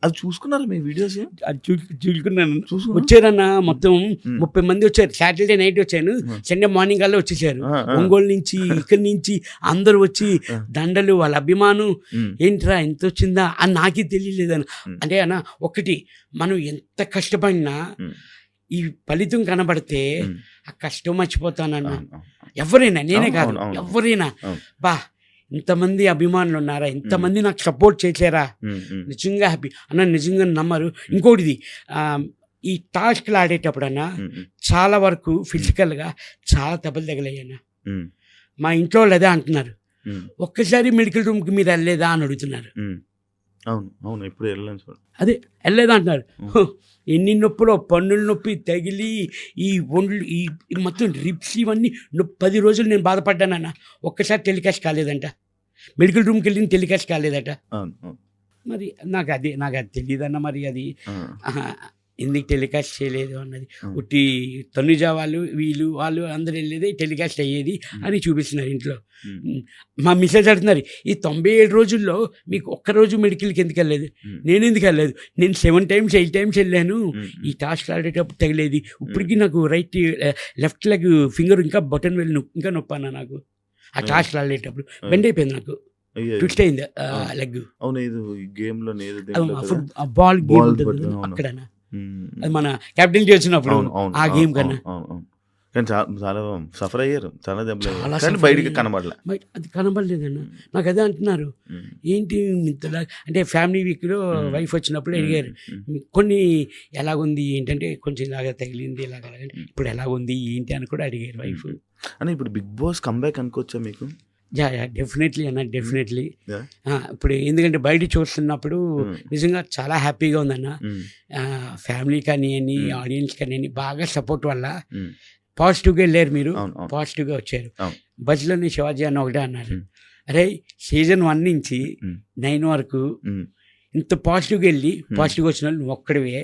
అది చూసుకున్నారా మీ వీడియోస్?
అది చూసుకున్నాను.
చూసుకున్నా?
వచ్చారన్న మొత్తం
హ్మ్.
30 మంది వచ్చారు. సాటర్డే నైట్ వచ్చాను,
హ్మ్.
సండే మార్నింగ్ కల్లా వచ్చేసారు.
ఆ! ఆ!
ఒంగోలు నుంచి ఇక్కడి నుంచి అందరూ వచ్చి
ఆ!
దండలు, వాళ్ళ అభిమానం.
హ్మ్.
ఏంట్రా ఇంత వచ్చిందా అని నాకే తెలియలేదన్న.
హ్మ్.
అంటే అన్న ఒకటి, మనం ఎంత కష్టపడినా
హ్మ్.
ఈ ఫలితం కనబడితే
హ్మ్.
ఆ కష్టం మర్చిపోతానన్న.
అవును. అవును.
ఎవరైనా, నేనే
అవును.
కాదు,
అవును. అవును.
ఎవరైనా
అవును.
బా ఇంతమంది అభిమానులు ఉన్నారా, ఇంతమంది నాకు సపోర్ట్ చేశారా,
హ్మ్. హ్మ్.
నిజంగా హ్యాపీ అన్న. నిజంగా నమ్మరు. ఇంకోటిది ఈ టాస్క్లు ఆడేటప్పుడు అన్న
హ్మ్. హ్మ్.
చాలా వరకు ఫిజికల్గా చాలా దెబ్బలు తగిలాయన్న.
హ్మ్.
మా ఇంట్లో వాళ్ళు అదే అంటున్నారు,
హ్మ్.
ఒక్కసారి మెడికల్ రూమ్కి మీరు వెళ్ళలేదా అని అడుగుతున్నారు.
హ్మ్. అవును. అవును. ఎప్పుడు వెళ్ళలేను చూడండి.
అదే వెళ్ళలేదా అంటున్నారు.
హ్మ్.
ఎన్ని నొప్పులో, పన్నుల నొప్పి తగిలి ఈ ఒండ్లు ఈ ఈ మొత్తం రిప్స్ ఇవన్నీ 10 రోజులు నేను బాధపడ్డానన్న. ఒక్కసారి టెలికాస్ట్ కాలేదంట, మెడికల్ రూమ్కి వెళ్ళిన టెలికాస్ట్ కాలేదట.
అవును. అవును.
మరి నాకు అది తెలియదన్న. మరి అది
ఆ!
ఆహా, ఎందుకు టెలికాస్ట్ చేయలేదు అన్నది.
హ్మ్.
ఉట్టి తనుజ వాళ్ళు వాళ్ళు అందరూ వెళ్ళేది టెలికాస్ట్ అయ్యేది అని చూపిస్తున్నారు ఇంట్లో.
హ్మ్.
మా మిస్సెస్ అడుగుతున్నారు, ఈ 97 రోజుల్లో మీకు ఒక్కరోజు మెడికల్కి ఎందుకు వెళ్ళలేదు?
హ్మ్.
నేను ఎందుకు వెళ్ళలేదు? నేను 7 టైమ్స్ 8 టైమ్స్ వెళ్ళాను.
హ్మ్.
ఈ టాస్క్ ఆడేటప్పుడు తగిలేది. ఇప్పటికీ నాకు లెఫ్ట్ లెగ్ ఫింగర్ ఇంకా బటన్ వెళ్ళి ఇంకా నొప్పి అన్న నాకు. ఆ
అయ్యో!
టాస్క్ ఆడేటప్పుడు
అయ్యో!
బెండ్ అయిపోయింది నాకు,
అయ్యయ్యో!
ట్విస్ట్ అయింది
ఆ!
లెగ్.
అవును. ఏదో ఈ గేమ్‌లోనే ఏదో దేంట్లో కదా!
బాల్ గేమ్
బాల్
ఉంటుంది
పట్టుకొని
కదా
అవును.
అక్కడనా,
హ్మ్.
అది మన క్యాప్టెన్సీ వచ్చినప్పుడు
అవును. అవును.
ఆ
అవును.
గేమ్
అవును.
కన్నా.
అవును. అవును. కానీ చాలా సఫర్ అయ్యారు, చాలా దెబ్బలు అయ్యారు,
చాలా
కానీ
suffer
బయటికి
అయ్యారు.
కనబడలే.
అది కనబడలేదన్న. నాకు అదే అంటున్నారు, ఏంటి ఇంతలా అంటే ఫ్యామిలీ వీక్లో వైఫ్ వచ్చినప్పుడు అడిగారు కొన్ని ఎలాగుంది ఏంటంటే కొంచెం ఇలాగ తగిలింది ఇలాగ ఇప్పుడు ఎలాగుంది ఏంటి అని కూడా అడిగారు వైఫ్.
అని ఇప్పుడు బిగ్ బాస్ కంబ్యాక్ అనుకోవచ్చా మీకు?
యా డెఫినెట్లీ అన్న, డెఫినెట్లీ.
Yeah.
ఇప్పుడు ఎందుకంటే బయట చూస్తున్నప్పుడు నిజంగా చాలా హ్యాపీగా ఉందన్న. ఫ్యామిలీ కానివ్వండి, ఆడియన్స్ కానివ్వండి, బాగా సపోర్ట్ వల్ల పాజిటివ్గా వెళ్ళారు మీరు, పాజిటివ్గా వచ్చారు. బజ్లోని శివాజీ అన్న ఒకటే అన్నారు, అరే సీజన్ 1 నుంచి 9 వరకు ఇంత పాజిటివ్గా వెళ్ళి పాజిటివ్గా వచ్చిన వాళ్ళు నువ్వు ఒక్కడివే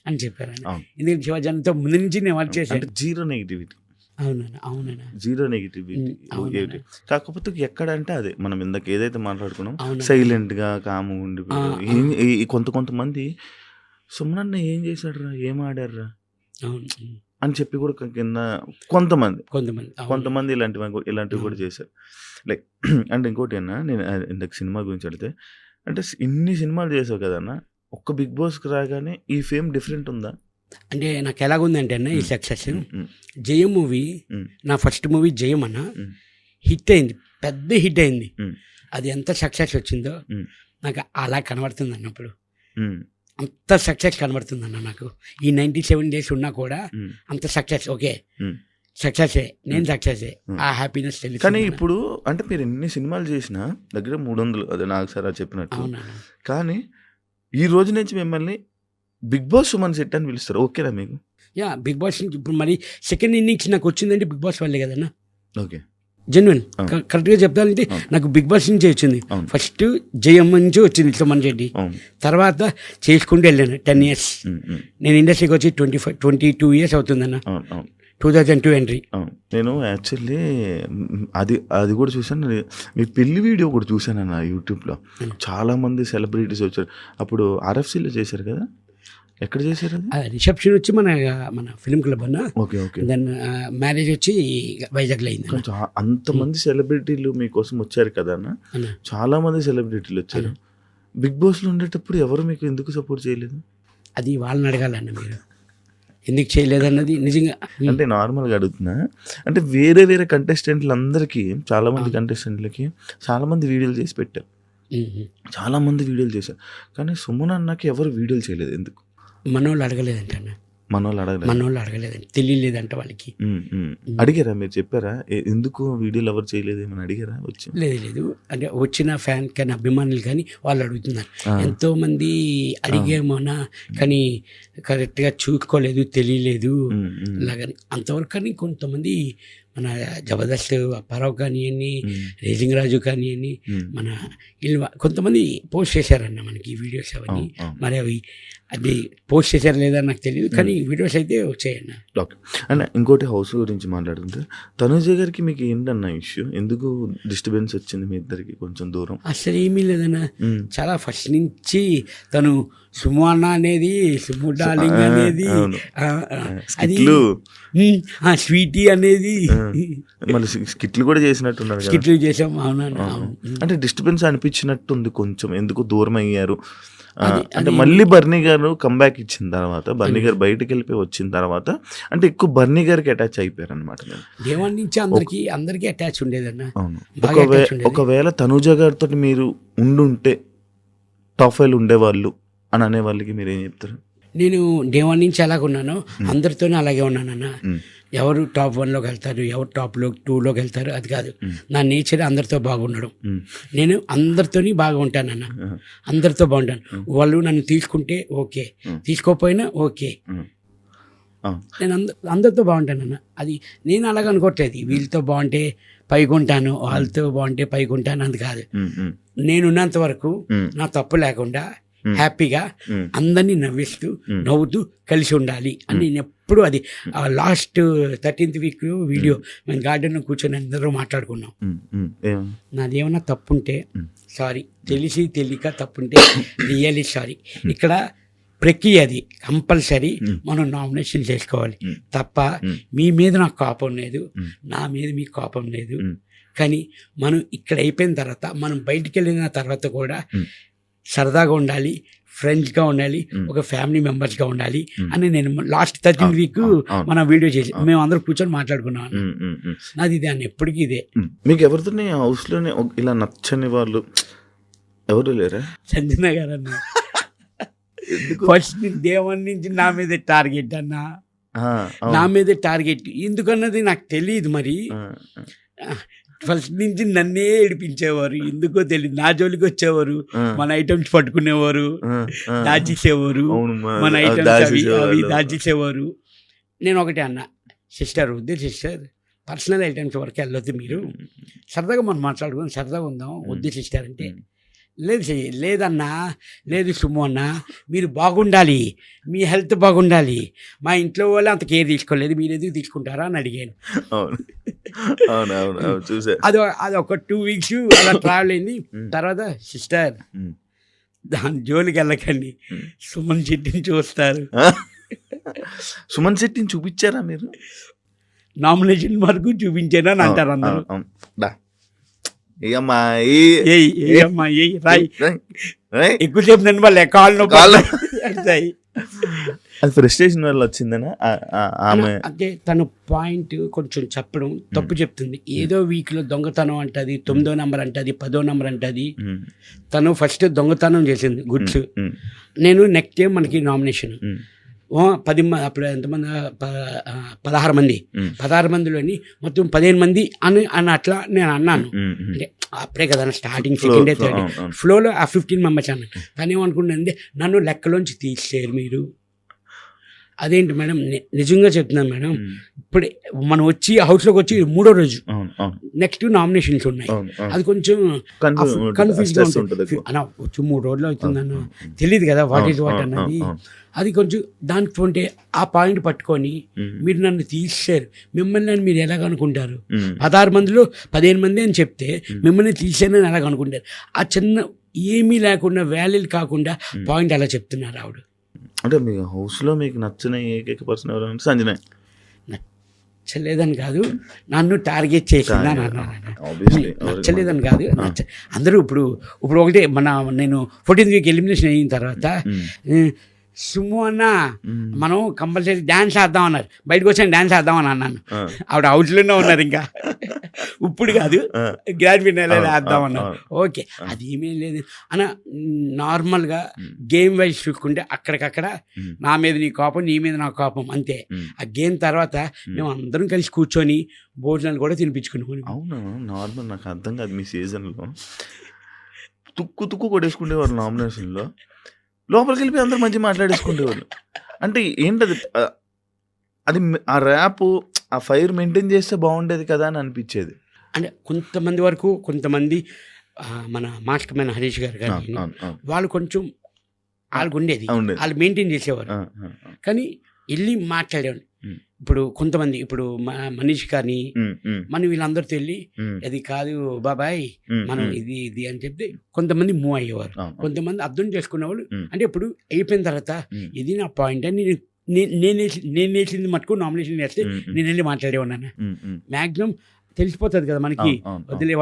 అని చెప్పారు అన్న. ఎందుకంటే శివాజీ అన్నతో ముందు నుంచి నేను వర్క్ చేశాను.
Zero negativity.
అవునన్నా
జీరో నెగిటివిటీ. కాకపోతే ఎక్కడ అంటే అదే మనం ఇందాక ఏదైతే మాట్లాడుకున్నాం,
అవును.
సైలెంట్ గా కాము ఉండి కొంతమంది సుమనన్న ఏం చేశాడురా, ఏం ఆడారా అని చెప్పి కూడా కింద కొంతమంది ఇలాంటివి కూడా చేశారు. లైక్ అంటే ఇంకోటి అన్న, నేను ఇందాక సినిమా గురించి అడిగితే, అంటే ఇన్ని సినిమాలు చేసావు కదన్నా, ఒక్క బిగ్ బాస్కి రాగానే ఈ ఫేమ్ డిఫరెంట్ ఉందా?
అంటే నాకు ఎలాగుందంటే అన్న ఈ సక్సెస్, జయం మూవీ నా ఫస్ట్ మూవీ జయం అన్న, హిట్ అయింది, పెద్ద హిట్ అయింది. అది ఎంత సక్సెస్ వచ్చిందో నాకు అలా కనబడుతుంది అన్నప్పుడు, అంత సక్సెస్ కనబడుతుంది అన్న నాకు. ఈ 97 days ఉన్నా కూడా అంత సక్సెస్. ఓకే సక్సెసే, నేను సక్సెసే, ఆ హ్యాపీనెస్ తెలుసు.
కానీ ఇప్పుడు అంటే మీరు ఎన్ని సినిమాలు చేసినా దగ్గర 300, అదే నాకు సార్ చెప్పినట్టు. కానీ ఈ రోజు నుంచి మిమ్మల్ని బిగ్ బాస్ సుమన్ శెట్టి అని పిలుస్తారు, ఓకేనా మీకు?
యా బిగ్ బాస్ నుంచి ఇప్పుడు మరి సెకండ్ ఇన్నింగ్స్ నాకు వచ్చిందంటే బిగ్ బాస్ వల్లే కదన్నా.
ఓకే
జెన్యున్ కరెక్ట్గా చెప్తానంటే నాకు బిగ్ బాస్ నుంచి వచ్చింది. ఫస్ట్ జయం నుంచి వచ్చింది సుమన్ శెట్టి, తర్వాత చేసుకుంటూ వెళ్ళాను 10 years. నేను ఇండస్ట్రీకి వచ్చి 22 years అవుతుందన్న, 2002 ఎంట్రీ.
నేను యాక్చువల్లీ అది కూడా చూసాను, మీ పెళ్లి వీడియో కూడా చూసాను అన్న యూట్యూబ్లో. చాలామంది సెలబ్రిటీస్ వచ్చారు అప్పుడు. RFCలో చేశారు కదా, ఎక్కడ చేశారు అది?
రిసెప్షన్ వచ్చి మన ఫిల్మ్ క్లబ్ అన్న.
ఓకే.
దెన్ మ్యారేజ్ వచ్చి వైజాగ్లో అయింది.
అంతమంది సెలబ్రిటీలు మీకోసం వచ్చారు కదా అన్న, చాలా మంది సెలబ్రిటీలు వచ్చారు. బిగ్ బాస్లో ఉండేటప్పుడు ఎవరు మీకు ఎందుకు సపోర్ట్ చేయలేదు?
అది వాళ్ళని అడగాలన్న మీరు, ఎందుకు చేయలేదన్నది నిజంగా.
అంటే నార్మల్గా అడుగుతున్నా, అంటే వేరే కంటెస్టెంట్లు అందరికీ, చాలామంది కంటెస్టెంట్లకి చాలామంది వీడియోలు చేసి పెట్టారు, చాలామంది వీడియోలు చేశారు. కానీ సుమన్ అన్నకి ఎవరు వీడియోలు చేయలేదు, ఎందుకు?
మనోళ్ళు అడగలేదంట అన్న, మనోళ్ళు అడగలేదంట, తెలియలేదంట వాళ్ళకి.
అడిగారా మీరు, చెప్పారా ఎందుకు వీడియోలు ఎవరు చేయలేదు ఏమని అడిగారా?
లేదు అంటే వచ్చిన ఫ్యాన్ కానీ అభిమానులు కానీ వాళ్ళు అడుగుతున్నారు. ఎంతోమంది అడిగేమోనా కానీ కరెక్ట్గా చూసుకోలేదు, తెలియలేదు ఇలాగని అంతవరకు. కానీ కొంతమంది మన జబర్దస్త్ అప్పారావు కానివ్వండి, రేజింగ్ రాజు కానివ్వండి, మన వీళ్ళు కొంతమంది పోస్ట్ చేశారన్న మనకి వీడియోస్ అవన్నీ. మరి అవి అది పోస్ట్ చేశారు లేదా నాకు తెలియదు, కానీ వీడియోస్ అయితే వచ్చాయన్న.
ఓకే అన్న, ఇంకోటి హౌస్ గురించి మాట్లాడుతుంటే, తనుజ గారికి మీకు ఏంటన్న ఇష్యూ, ఎందుకు డిస్టర్బెన్స్ వచ్చింది మీ ఇద్దరికి కొంచెం దూరం?
అసలు ఏమీ లేదన్న, చాలా ఫస్ట్ నుంచి తను సుము అన్న అనేది, సుము డార్లింగ్ అనేది, అది స్వీటీ అనేది,
మళ్ళీ స్కిట్లు కూడా చేసినట్టున్నారు,
స్కిట్లు చేసాం. అవునా,
అంటే డిస్టర్బెన్స్ అనిపించినట్టుంది కొంచెం, ఎందుకు దూరం అయ్యారు అంటే మళ్ళీ బర్నీ గారు కంబ్యాక్ ఇచ్చిన తర్వాత, బర్నీ గారు బయటకు వెళ్ళిపోయి వచ్చిన తర్వాత అంటే ఎక్కువ బర్నీ గారికి అటాచ్ అయిపోయారు అనమాట.
దేవాన్ నుంచి అందరికీ అటాచ్ ఉండేదన్న.
ఒకవేళ తనుజ గారితో మీరు ఉండుంటే టాప్ 5 ఉండేవాళ్ళు అని అనే వాళ్ళకి మీరు ఏం చెప్తారు?
నేను దేవాన్ నుంచి అలాగే ఉన్నాను, అందరితోనే అలాగే ఉన్నానన్న. ఎవరు టాప్ 1లోకి వెళ్తారు, ఎవరు టాప్ 2లోకి వెళ్తారు అది కాదు. నా నేచర్ అందరితో బాగుండడం. నేను అందరితోని బాగా ఉంటానన్న, అందరితో బాగుంటాను. వాళ్ళు నన్ను తీసుకుంటే ఓకే, తీసుకోకపోయినా ఓకే, నేను అందరితో బాగుంటానన్న. అది నేను అలాగ అనుకోవట్లేదు, వీళ్ళతో బాగుంటే పైకి ఉంటాను, వాళ్ళతో బాగుంటే పైకి ఉంటాను అది కాదు. నేనున్నంత వరకు నా తప్పు లేకుండా హ్యాపీగా అందరినీ నవ్వుతూ కలిసి ఉండాలి అని నేను ఎప్పుడు, అది లాస్ట్ 13th week వీడియో మేము గార్డెన్లో కూర్చొని అందరూ మాట్లాడుకున్నాం. నాదేమన్నా తప్పుంటే సారీ, తెలియక తప్పుంటే రియల్లీ సారీ. ఇక్కడ ప్రక్రియ అది కంపల్సరీ మనం నామినేషన్ చేసుకోవాలి తప్ప మీ మీద నాకు కోపం లేదు, నా మీద మీకు కోపం లేదు. కానీ మనం ఇక్కడ అయిపోయిన తర్వాత, మనం బయటికి వెళ్ళిన తర్వాత కూడా సరదాగా ఉండాలి, ఫ్రెండ్స్గా ఉండాలి, ఒక ఫ్యామిలీ మెంబర్స్గా ఉండాలి అని నేను లాస్ట్ 13 వీక్ మనం వీడియో చేసి మేము అందరూ కూర్చొని మాట్లాడుకున్నాం. నాది ఇదే అన్న, ఎప్పటికీ ఇదే.
మీకు ఎవరితో హౌస్లోనే ఇలా నచ్చని వాళ్ళు ఎవరు లేరా?
సంజన గారు అన్న ఫస్ట్ దేవన్ నుంచి నా మీద టార్గెట్ అన్న, నా మీద టార్గెట్ ఎందుకన్నది నాకు తెలియదు. మరి ఫస్ట్ నుంచి నన్నే ఏడిపించేవారు, ఎందుకో తెలియదు. నా జోలికి వచ్చేవారు, మన ఐటమ్స్ పట్టుకునేవారు, దాచేసేవారు, మన ఐటమ్స్ అవి దాచేసేవారు. నేను ఒకటే అన్న, సిస్టర్ వద్దు సిస్టర్, పర్సనల్ ఐటమ్స్ వరకు వెళ్ళొద్దు, మీరు సరదాగా మనం మాట్లాడుకుని సరదాగా ఉందాం, వద్దు సిస్టర్ అంటే, లేదన్నా, లేదు సుమ్ము అన్న, మీరు బాగుండాలి, మీ హెల్త్ బాగుండాలి, మా ఇంట్లో వాళ్ళు అంత కేర్ తీసుకోలేదు, మీరు ఎందుకు తీసుకుంటారా అని అడిగాను. అది ఒక 2 వీక్స్ అలా ట్రావెల్ అయింది. తర్వాత సిస్టర్ దాని జోలికి వెళ్ళకండి, సుమన్ శెట్టిని చూస్తారు.
సుమన్ శెట్టిని చూపించారా మీరు?
నామినేషన్ వరకు చూపించాను అని అంటారు అందరూ. ఎక్కువసేపు నన్ను వాళ్ళు కాళ్ళు
అది ఫ్రస్ట్రేషన్ వల్ల వచ్చిందనా?
అంటే తను పాయింట్ కొంచెం చెప్పడం తప్పు చెప్తుంది. ఏదో వీక్లో దొంగతనం అంటది, 9వ నెంబర్ అంటది, 10వ నెంబర్ అంటది. తను ఫస్ట్ దొంగతనం చేసింది గుడ్స్. నేను నెక్స్ట్ డే మనకి నామినేషన్ 10 మంది, అప్పుడు ఎంతమంది, 16 మంది, 16 మందిలోని మొత్తం 15 మంది అని అట్లా నేను అన్నాను. అంటే అప్పుడే కదా స్టార్టింగ్, సెకండ్ డే, థర్డ్ ఫ్లోలో ఆ 15 మెంబర్స్ అన్నాను. తను ఏమనుకుంటుంది, నన్ను లెక్కలోంచి తీసేరు మీరు. అదేంటి మేడం, నిజంగా చెప్తున్నాను మేడం, ఇప్పుడే మనం వచ్చి హౌస్లోకి వచ్చి 3వ రోజు, నెక్స్ట్ నామినేషన్స్ ఉన్నాయి, అది కొంచెం కన్ఫ్యూజ్గా ఉంటుంది అన్న. వచ్చి 3 రోజులు అవుతుందన్న, తెలియదు కదా వాట్ ఈజ్ వాట్ అన్నది. అది కొంచెం దానికి ఉంటే ఆ పాయింట్ పట్టుకొని మీరు నన్ను తీసేశారు, మిమ్మల్ని అని మీరు ఎలాగనుకుంటారు? 16 మందిలో 15 మంది అని చెప్తే మిమ్మల్ని తీసేనని ఎలాగనుకుంటారు? ఆ చిన్న ఏమీ లేకుండా, వ్యాల్యూలు కాకుండా పాయింట్ అలా చెప్తున్నారు ఆవిడ.
అంటే మీ హౌస్లో మీకు నచ్చిన ఏకైక పర్సన్ ఎవరంటే సంజన.
నచ్చలేదని కాదు, నన్ను టార్గెట్ చేసిందా నచ్చలేదని కాదు. అందరూ ఇప్పుడు ఒకటే, నేను 14th వీక్ ఎలిమినేషన్ అయిన తర్వాత సుమ్ము అన్న మనం కంపల్సరీ డ్యాన్స్ వేద్దాం అన్నారు. బయటకు వచ్చాను డ్యాన్స్ వేద్దామని అన్నాను. ఆవిడ హౌస్లోనే ఉన్నారు, ఇంకా ఇప్పుడు కాదు, గ్రాండ్ ఫినాలే వేద్దాం అన్నారు. ఓకే, అది ఏమీ లేదు అన్న. నార్మల్గా గేమ్ వైజ్ చూసుకుంటే అక్కడికక్కడ నా మీద నీ కోపం, నీ మీద నా కోపం, అంతే. ఆ గేమ్ తర్వాత మేము అందరం కలిసి కూర్చొని భోజనాలు కూడా తినిపించుకున్నాం.
అవును, నార్మల్. నాకు అర్థం కాదు, మీ సీజన్లో తుక్కు కొట్టేసుకునేవారు నామినేషన్లో, లోపలికి వెళ్ళిపోయి అందరూ మంచి మాట్లాడేసుకునేవాళ్ళు. అంటే ఏంటది, అది ఆ ర్యాప్, ఆ ఫైర్ మెయింటైన్ చేస్తే బాగుండేది కదా అని అనిపించేది.
అంటే కొంతమంది వరకు, కొంతమంది మన మాస్టర్మైన హరీష్ గారు కానీ వాళ్ళు కొంచెం వాళ్ళకు ఉండేది, వాళ్ళు మెయింటైన్ చేసేవారు. కానీ వెళ్ళి మాట్లాడేవాళ్ళు. ఇప్పుడు కొంతమంది, ఇప్పుడు మనీష్ కానీ మనం వీళ్ళందరితో వెళ్ళి అది కాదు బాబాయ్, మనం ఇది అని చెప్తే కొంతమంది మూవ్ అయ్యేవారు, కొంతమంది అర్థం చేసుకునేవాళ్ళు. అంటే ఇప్పుడు అయిపోయిన తర్వాత ఇది నా పాయింట్ అని నేను వేసింది మటుకు నామినేషన్ వేస్తే నేను వెళ్ళి మాట్లాడేవాడినా. మ్యాక్సిమం తెలిసిపోతుంది కదా మనకి, వదిలే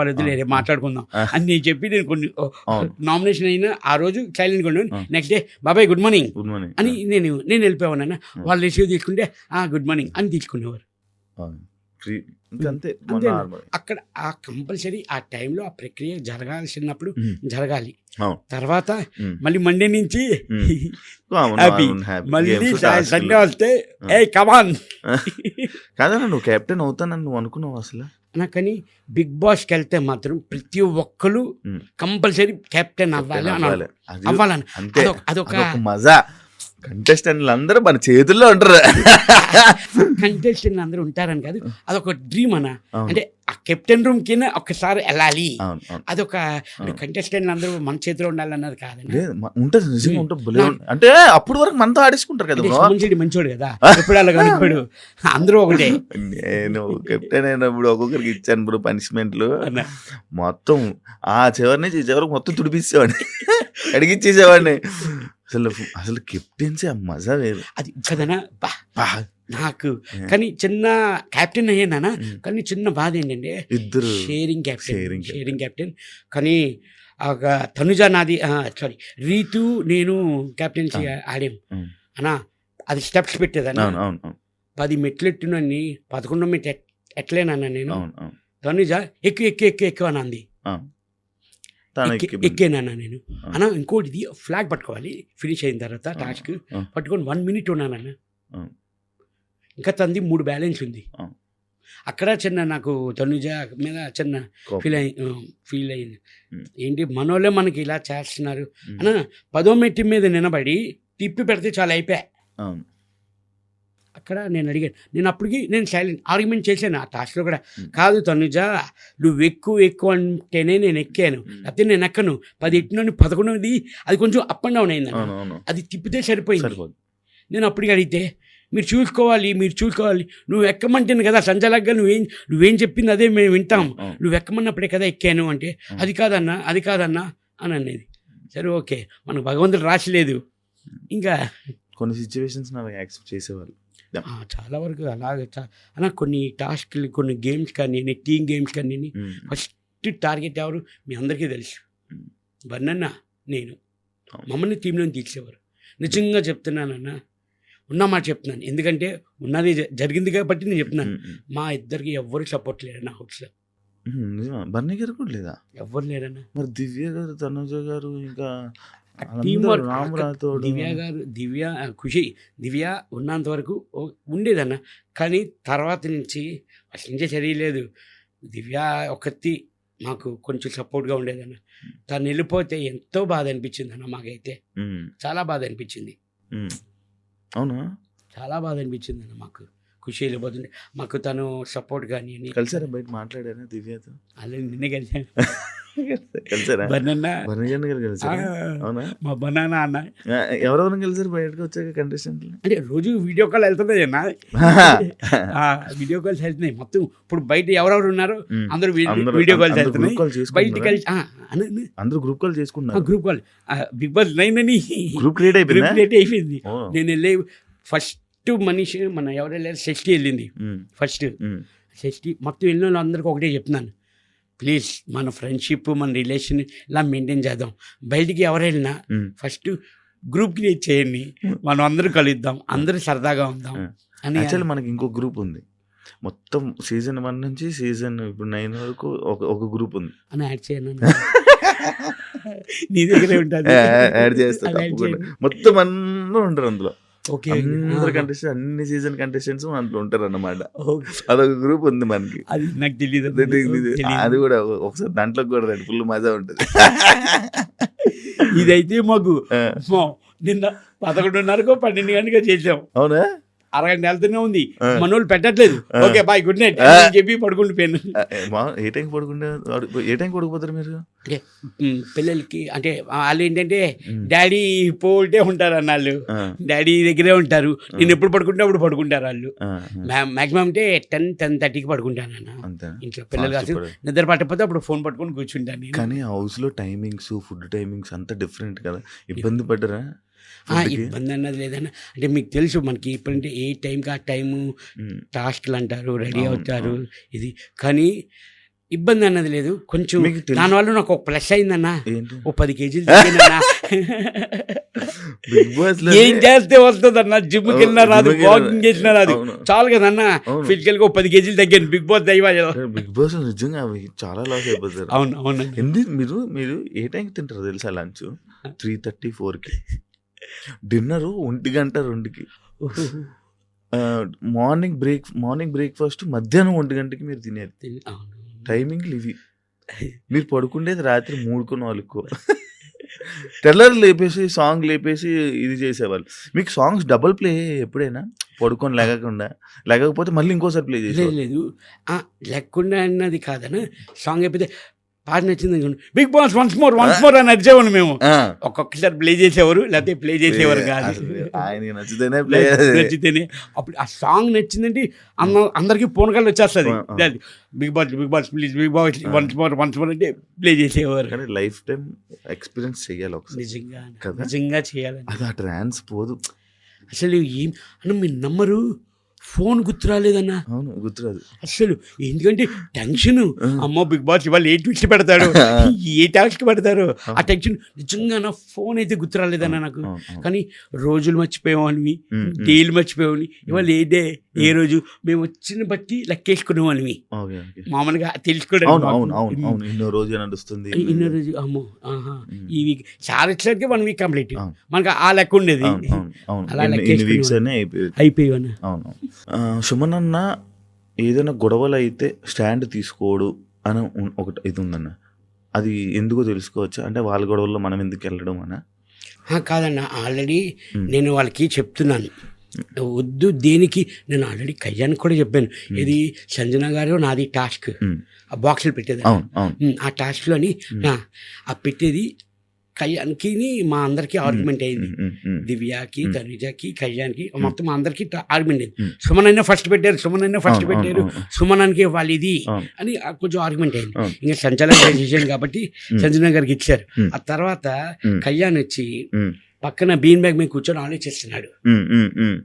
మాట్లాడుకుందాం అని నేను చెప్పి, నేను కొన్ని నామినేషన్ అయినా ఆ రోజు సైలెంట్గా ఉండేవాడిని. నెక్స్ట్ డే బాబాయ్ గుడ్ మార్నింగ్ అని నేను వెళ్ళిపోయాను. వాళ్ళు రిసీవ్ తీసుకుంటే గుడ్ మార్నింగ్ అని తీసుకునేవారు. అక్కడ ఆ కంపల్సరీ ఆ టైంలో ఆ ప్రక్రియ జరగాల్సినప్పుడు జరగాలి. తర్వాత మళ్ళీ మండే నుంచి హ్యాపీ, మళ్ళీ సండే వస్తే ఏ కమాన్
కాదన్నా, నువ్వు కెప్టెన్ అవుతానని నువ్వు అనుకున్నావు అసలు?
కానీ బిగ్ బాస్కి వెళ్తే మాత్రం ప్రతి ఒక్కరు కంపల్సరీ కెప్టెన్ అవ్వాలని అదొక
మజా. కంటెస్టెంట్లు అందరూ మన చేతుల్లో ఉంటారు.
కంటెస్టెంట్లు అందరూ ఉంటారని కాదు, అదొక డ్రీమ్ అన్న. అంటే ఆ కెప్టెన్ రూమ్ కింద ఒక్కసారి వెళ్ళాలి, అదొక కంటెస్టెంట్లు అందరూ మన చేతిలో ఉండాలన్నది కాదండి.
ఉంటుంది, నిజంగా ఉంటుంది. అంటే అప్పుడు వరకు మనతో ఆడేసుకుంటారు కదా.
మంచోడు కదా, ఎప్పుడు అలా కనుకోడు, అందరూ ఒకటే.
నేను కెప్టెన్ అయినప్పుడు ఒక్కొక్కరికి ఇచ్చాను బ్రో పనిష్మెంట్లు. మొత్తం ఆ చివరి నుంచి ఈ చివరికి మొత్తం తుడిపిచ్చేవాడిని, అడిగిచ్చేసేవాడిని. అసలు కెప్టెన్సీ ఆ మజా వేరు.
అది కదనా నాకు. కానీ చిన్న కెప్టెన్ అయ్యానా, కానీ చిన్న బాధ ఏంటంటే
ఇద్దరు
షేరింగ్ కెప్టెన్. కానీ తనుజ నాది సారీ రీతు నేను కెప్టెన్సీ ఆడాం అన్నా. అది స్టెప్స్ పెట్టేదన్నా.
అవును అవును అవును
10 మెట్లు ఎట్టునని 11వ మెట్లు ఎట్లేనన్నా నేను.
అవును అవును
తనుజ ఎక్కు ఎక్కు ఎక్కు ఎక్కు అని అంది.
తను
ఎక్కేనన్నా నేను. అన్నా ఇంకోటి ఇది ఫ్లాగ్ పట్టుకోవాలి ఫినిష్ అయిన తర్వాత టాస్క్ పట్టుకొని 1 minute ఉన్నానన్నా. ఇంకా తంది 3 బ్యాలెన్స్ ఉంది. అక్కడ చిన్న నాకు తనుజ మీద చిన్న ఫీల్ అయింది. ఏంటి మనోళ్ళే మనకి ఇలా చేస్తున్నారు అన్న. 10వ మెట్టు మీద నిలబడి తిప్పి పెడితే చాలా అయిపోయా. అక్కడ నేను అడిగాను. నేను అప్పటికి నేను సైలెంట్ ఆర్గ్యుమెంట్ చేశాను ఆ టాస్క్లో కూడా. కాదు తనుజ నువ్వు ఎక్కువ అంటేనే నేను ఎక్కాను, లేకపోతే నేను ఎక్కను. 10 ఎట్టినోని 11ది అది కొంచెం అప్ అండ్ డౌన్ అయింది. అది తిప్పితే సరిపోయింది. నేను అప్పటికి అడిగితే మీరు చూసుకోవాలి నువ్వు ఎక్కమంటేను కదా సంజలగ్గా నువ్వేం చెప్పింది అదే మేము వింటాం, నువ్వు ఎక్కమన్నప్పుడే కదా ఎక్కాను అంటే అది కాదన్నా అని అనేది. సరే ఓకే, మనకు భగవంతుడు రాసిలేదు. ఇంకా
కొన్ని సిచ్యువేషన్స్ నాకు యాక్సెప్ట్ చేసేవాళ్ళు
చాలా వరకు అలాగే అలా కొన్ని టాస్క్లు కొన్ని గేమ్స్ కానీ టీమ్ గేమ్స్ కానీ ఫస్ట్ టార్గెట్ ఎవరు మీ అందరికీ తెలుసు. వర్ణన్న నేను మమ్మల్ని టీంలో తీసేవారు. నిజంగా చెప్తున్నానన్నా, ఉన్నమాట చెప్తున్నాను. ఎందుకంటే ఉన్నది జరిగింది కాబట్టి నేను చెప్తున్నాను. మా ఇద్దరికి ఎవ్వరు సపోర్ట్ లేరన్న హౌస్లో.
బన్నీ గారు కూడా లేదా?
ఎవ్వరు లేరన్నా.
మరి దివ్య గారు తనుజ గారు ఇంకా
టీం వర్క్. దివ్య ఉన్నంత వరకు ఉండేదన్న. కానీ తర్వాత నుంచి అసలు ఇంకా చర్యలేదు. దివ్య ఒకటి మాకు కొంచెం సపోర్ట్గా ఉండేదన్న. తను వెళ్ళిపోతే ఎంతో బాధ అనిపించింది అన్న. మాకైతే చాలా బాధ అనిపించింది.
అవునా? చాలా
బాధ అనిపించింది అన్న. మాకు ఖుషి వెళ్ళిపోతుండే. మాకు తను సపోర్ట్ కానీ
కలిసారా? బయట మాట్లాడారా దివ్యతో?
అలా నిన్నే కలిసాను.
మా
బనానా అన్న
ఎవరెవరు కలిసారు బయటకు వచ్చాక కంటెస్టెంట్లు?
అంటే రోజు వీడియో కాల్ వెళ్తున్నాయి అన్న. వీడియో కాల్స్ వెళ్తున్నాయి మొత్తం. ఇప్పుడు బయట ఎవరెవరు ఉన్నారో అందరూ వీడియో కాల్స్ వెళ్తున్నాయి. బయట కలిసి
అందరూ గ్రూప్ కాల్ చేసుకున్నారు.
గ్రూప్ కాల్ బిగ్ బాస్ 9 అని
గ్రూప్ క్రియేట్
అయిపోయింది. నేను వెళ్ళే ఫస్ట్ మనిషి మన ఎవరు వెళ్ళారు షష్ఠి వెళ్ళింది. ఫస్ట్ షష్ఠి మొత్తం వెళ్ళిన వాళ్ళు అందరికీ ఒకటే చెప్తున్నాను, ప్లీజ్ మన ఫ్రెండ్షిప్ మన రిలేషన్ ఇలా మెయింటైన్ చేద్దాం. బయటికి ఎవరు వెళ్ళినా ఫస్ట్ గ్రూప్ క్రియేట్ చేయండి, మనం అందరూ కలుద్దాం, అందరూ సరదాగా ఉందాం అని.
యాక్చువల్లీ మనకి ఇంకో గ్రూప్ ఉంది. మొత్తం సీజన్ 1 నుంచి సీజన్ ఇప్పుడు 9 వరకు ఒక గ్రూప్ ఉంది
అని యాడ్ చేయను. నీ దగ్గరే ఉంటుంది.
యాడ్ చేస్తాను. మొత్తం అందరూ ఉంటారు అందులో. అందరు కంటెస్టెంట్స్ అన్ని సీజన్ కంటెస్టెంట్స్ అందులో ఉంటారు అన్నమాట. అదొక గ్రూప్ ఉంది మనకి.
అది నాకు తెలియదు.
అది కూడా ఒకసారి దాంట్లో కూడా ఫుల్ మజా ఉంటుంది.
ఇదైతే మాకు నిన్న 11:30 12 గంటగా చేసాం.
అవునా?
అరగంట వెళ్తూనే ఉంది. మనోళ్ళు పెట్టట్లేదు. ఓకే బాయ్ గుడ్ నైట్ చెప్పి పడుకుంటుపోయాను.
ఏ టైం పడుకోపోతారు మీరు?
పిల్లలకి అంటే వాళ్ళు ఏంటంటే డాడీ పోల్టే ఉంటారు అన్నాళ్ళు. డాడీ దగ్గరే ఉంటారు. నేను ఎప్పుడు పడుకుంటే అప్పుడు పడుకుంటారు వాళ్ళు. మాక్సిమం అంటే 10-10:30కి పడుకుంటాను అన్న ఇంట్లో. పిల్లలు కాదు నిద్ర పట్టకపోతే అప్పుడు ఫోన్ పట్టుకొని కూర్చుంటాను.
కానీ హౌస్ లో టైమింగ్స్ ఫుడ్ టైమింగ్స్ అంతా డిఫరెంట్ కదా, ఇబ్బంది పడ్డరా?
ఇబ్బంది అన్నది లేదన్న. అంటే మీకు తెలుసు మనకి ఇప్పుడంటే ఏ టైంకి ఆ టైము టాస్క్లు అంటారు, రెడీ అవుతారు ఇది. కానీ ఇబ్బంది అన్నది లేదు. కొంచెం దానివల్ల నాకు ఒక ప్లస్ అయిందన్న. ఓ 10 kgs తగ్గినన్నా. ఏం చేస్తే వస్తుంది అన్న. జిమ్కి వెళ్ళినా రాదు, వాకింగ్ చేసినా రాదు, చాలు కదన్న. ఫిజికల్ గా ఓ 10 kgs తగ్గాను. బిగ్ బాస్
బిగ్ బాస్ నిజంగా చాలా లాస్ అయిపోతారు.
అవును అవును.
మీరు ఏ టైంకి తింటారు తెలుసా? లంచ్ 3:30 4కి, డిన్నర్ 1 గంట 2కి, మార్నింగ్ బ్రేక్ఫాస్ట్ మధ్యాహ్నం 1 గంటకి మీరు తినేది. టైమింగ్లు ఇవి. మీరు పడుకుండేది రాత్రి 3కో 4కో. తెల్లరు లేపేసి సాంగ్ లేపేసి ఇది చేసేవాళ్ళు. మీకు సాంగ్స్ డబుల్ ప్లే ఎప్పుడైనా పడుకొని లేకపోతే మళ్ళీ ఇంకోసారి ప్లే చేసేది?
లేదు లేకుండా అన్నది కాదన్న. సాంగ్ అయిపోతే పాట నచ్చింది బిగ్ బాస్ వన్స్ మోర్ అని నచ్చేవాళ్ళు మేము. ఒక్కొక్కసారి ప్లే చేసేవారు, లేకపోతే ప్లే చేసేవారు కాదు. నచ్చితేనే అప్పుడు ఆ సాంగ్ నచ్చిందంటే అందరికి ఫోన్ కాల్ వచ్చేస్తుంది. Bigg Boss please Bigg Boss once more అంటే ప్లే చేసేవారు.
కానీ లైఫ్ టైం ఎక్స్పీరియన్స్ చేయాలి ఒకసారి.
నిజంగా చేయాలి.
అది ఆ ట్రాన్స్ పోదు
అసలు. ఏం అన్న మీరు నమ్మరు, ఫోన్ గుర్తు రాలేదన్న.
అవును, గుర్తురాదు.
అసలు ఎందుకంటే టెన్షన్, అమ్మో బిగ్ బాస్ ఇవాళ ఏ ట్విస్ట్ పెడతాడు, ఏ టాస్క్ పెడతారు, ఆ టెన్షన్. నిజంగా నా ఫోన్ అయితే గుర్తు రాలేదన్న నాకు. కానీ రోజులు మర్చిపోయేవాళ్ళవి, డేలు మర్చిపోయేవాళ్ళవి. ఇవాళ ఏ డే ఏ రోజు మేము వచ్చిన బట్టి లెక్కేసుకునే వాళ్ళవి మామూలుగా తెలుసుకోవడం.
ఇన్నో రోజు నడుస్తుంది,
ఇన్నో రోజు అమ్మో ఈ వీక్ సార్ వచ్చేసరికి 1 వీక్ కంప్లీట్, మనకు ఆ లెక్క ఉండేది. అలా అయిపోయాను.
అవును. సుమన్ అన్న ఏదైనా గొడవలు అయితే స్టాండ్ తీసుకోడు అని ఒకటి ఇది ఉందన్న, అది ఎందుకో తెలుసుకోవచ్చా? అంటే వాళ్ళ గొడవల్లో మనం ఎందుకు వెళ్ళడం అన్న?
కాదన్న, ఆల్రెడీ నేను వాళ్ళకి చెప్తున్నాను వద్దు దేనికి. నేను ఆల్రెడీ కళ్యాణ్ కూడా చెప్పాను, ఇది సంజన గారు నాది టాస్క్, ఆ బాక్సులు పెట్టేది ఆ టాస్క్లోని ఆ పెట్టేది కళ్యాణ్కి మా అందరికీ ఆర్గ్యుమెంట్ అయింది. దివ్యాకి, తనుజకి, కళ్యాణ్కి మొత్తం మా అందరికీ ఆర్గ్యుమెంట్ అయింది. సుమన్ అయినా ఫస్ట్ పెట్టారు, సుమనానికి వాళ్ళు ఇది అని కొంచెం ఆర్గ్యుమెంట్ అయింది. ఇంకా సంచలన డెసిషన్ కాబట్టి సంజన గారికి ఇచ్చారు. ఆ తర్వాత కళ్యాణ్ వచ్చి పక్కన బీన్ బ్యాగ్ మీద కూర్చొని ఆలోచిస్తున్నాడు,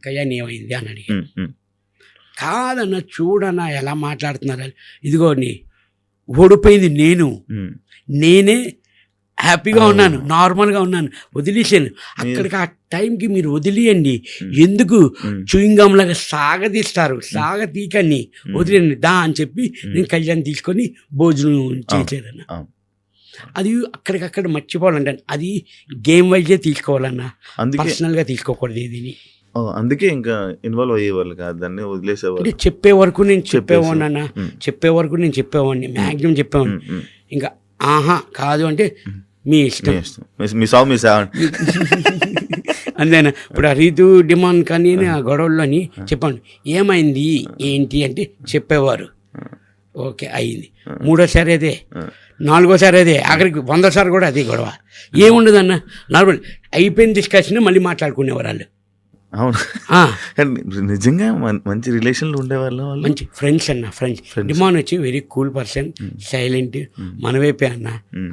కళ్యాణ్ ఏమైంది అని అడిగి. కాదన్న చూడన్నా ఎలా మాట్లాడుతున్నారు, ఇదిగో ఓడిపోయింది నేనే హ్యాపీగా ఉన్నాను, నార్మల్గా ఉన్నాను, వదిలేసాను. అక్కడికి ఆ టైంకి మీరు వదిలేయండి, ఎందుకు చూయింగం లాగా సాగతీకని వదిలేండి దా అని చెప్పి నేను కళ్యాణ్ తీసుకొని భోజనం చేసేదన్న. అది అక్కడికక్కడ మర్చిపోవాలంటే అది గేమ్ వైజే తీసుకోవాలన్నా, పర్సనల్గా తీసుకోకూడదు ఏదిని.
అందుకే ఇంకా ఇన్వాల్వ్ అయ్యేవాళ్ళు కాదు, దాన్ని వదిలేసేవాళ్ళు.
అంటే చెప్పే వరకు నేను చెప్పేవాడిని మ్యాక్సిమం చెప్పేవాడిని. ఇంకా కాదు అంటే మీ ఇష్టం, అంతేనా. ఇప్పుడు ఆ రీతు డిమాండ్ కానీ ఆ గొడవల్లోని చెప్పండి ఏమైంది ఏంటి అంటే చెప్పేవారు, ఓకే అయింది. మూడోసారి అదే, నాలుగోసారి అదే, ఆఖరికి 100 కూడా అదే గొడవ. ఏముండదన్న, నార్మల్ అయిపోయిన డిస్కషన్ మళ్ళీ మాట్లాడుకునేవారు వాళ్ళు.
అవును, నిజంగా మంచి రిలేషన్లు ఉండేవాళ్ళు,
మంచి ఫ్రెండ్స్ అన్న. ఫ్రెండ్స్ డిమాండ్ వచ్చి వెరీ కూల్ పర్సన్, సైలెంట్, మనవైపే అన్న.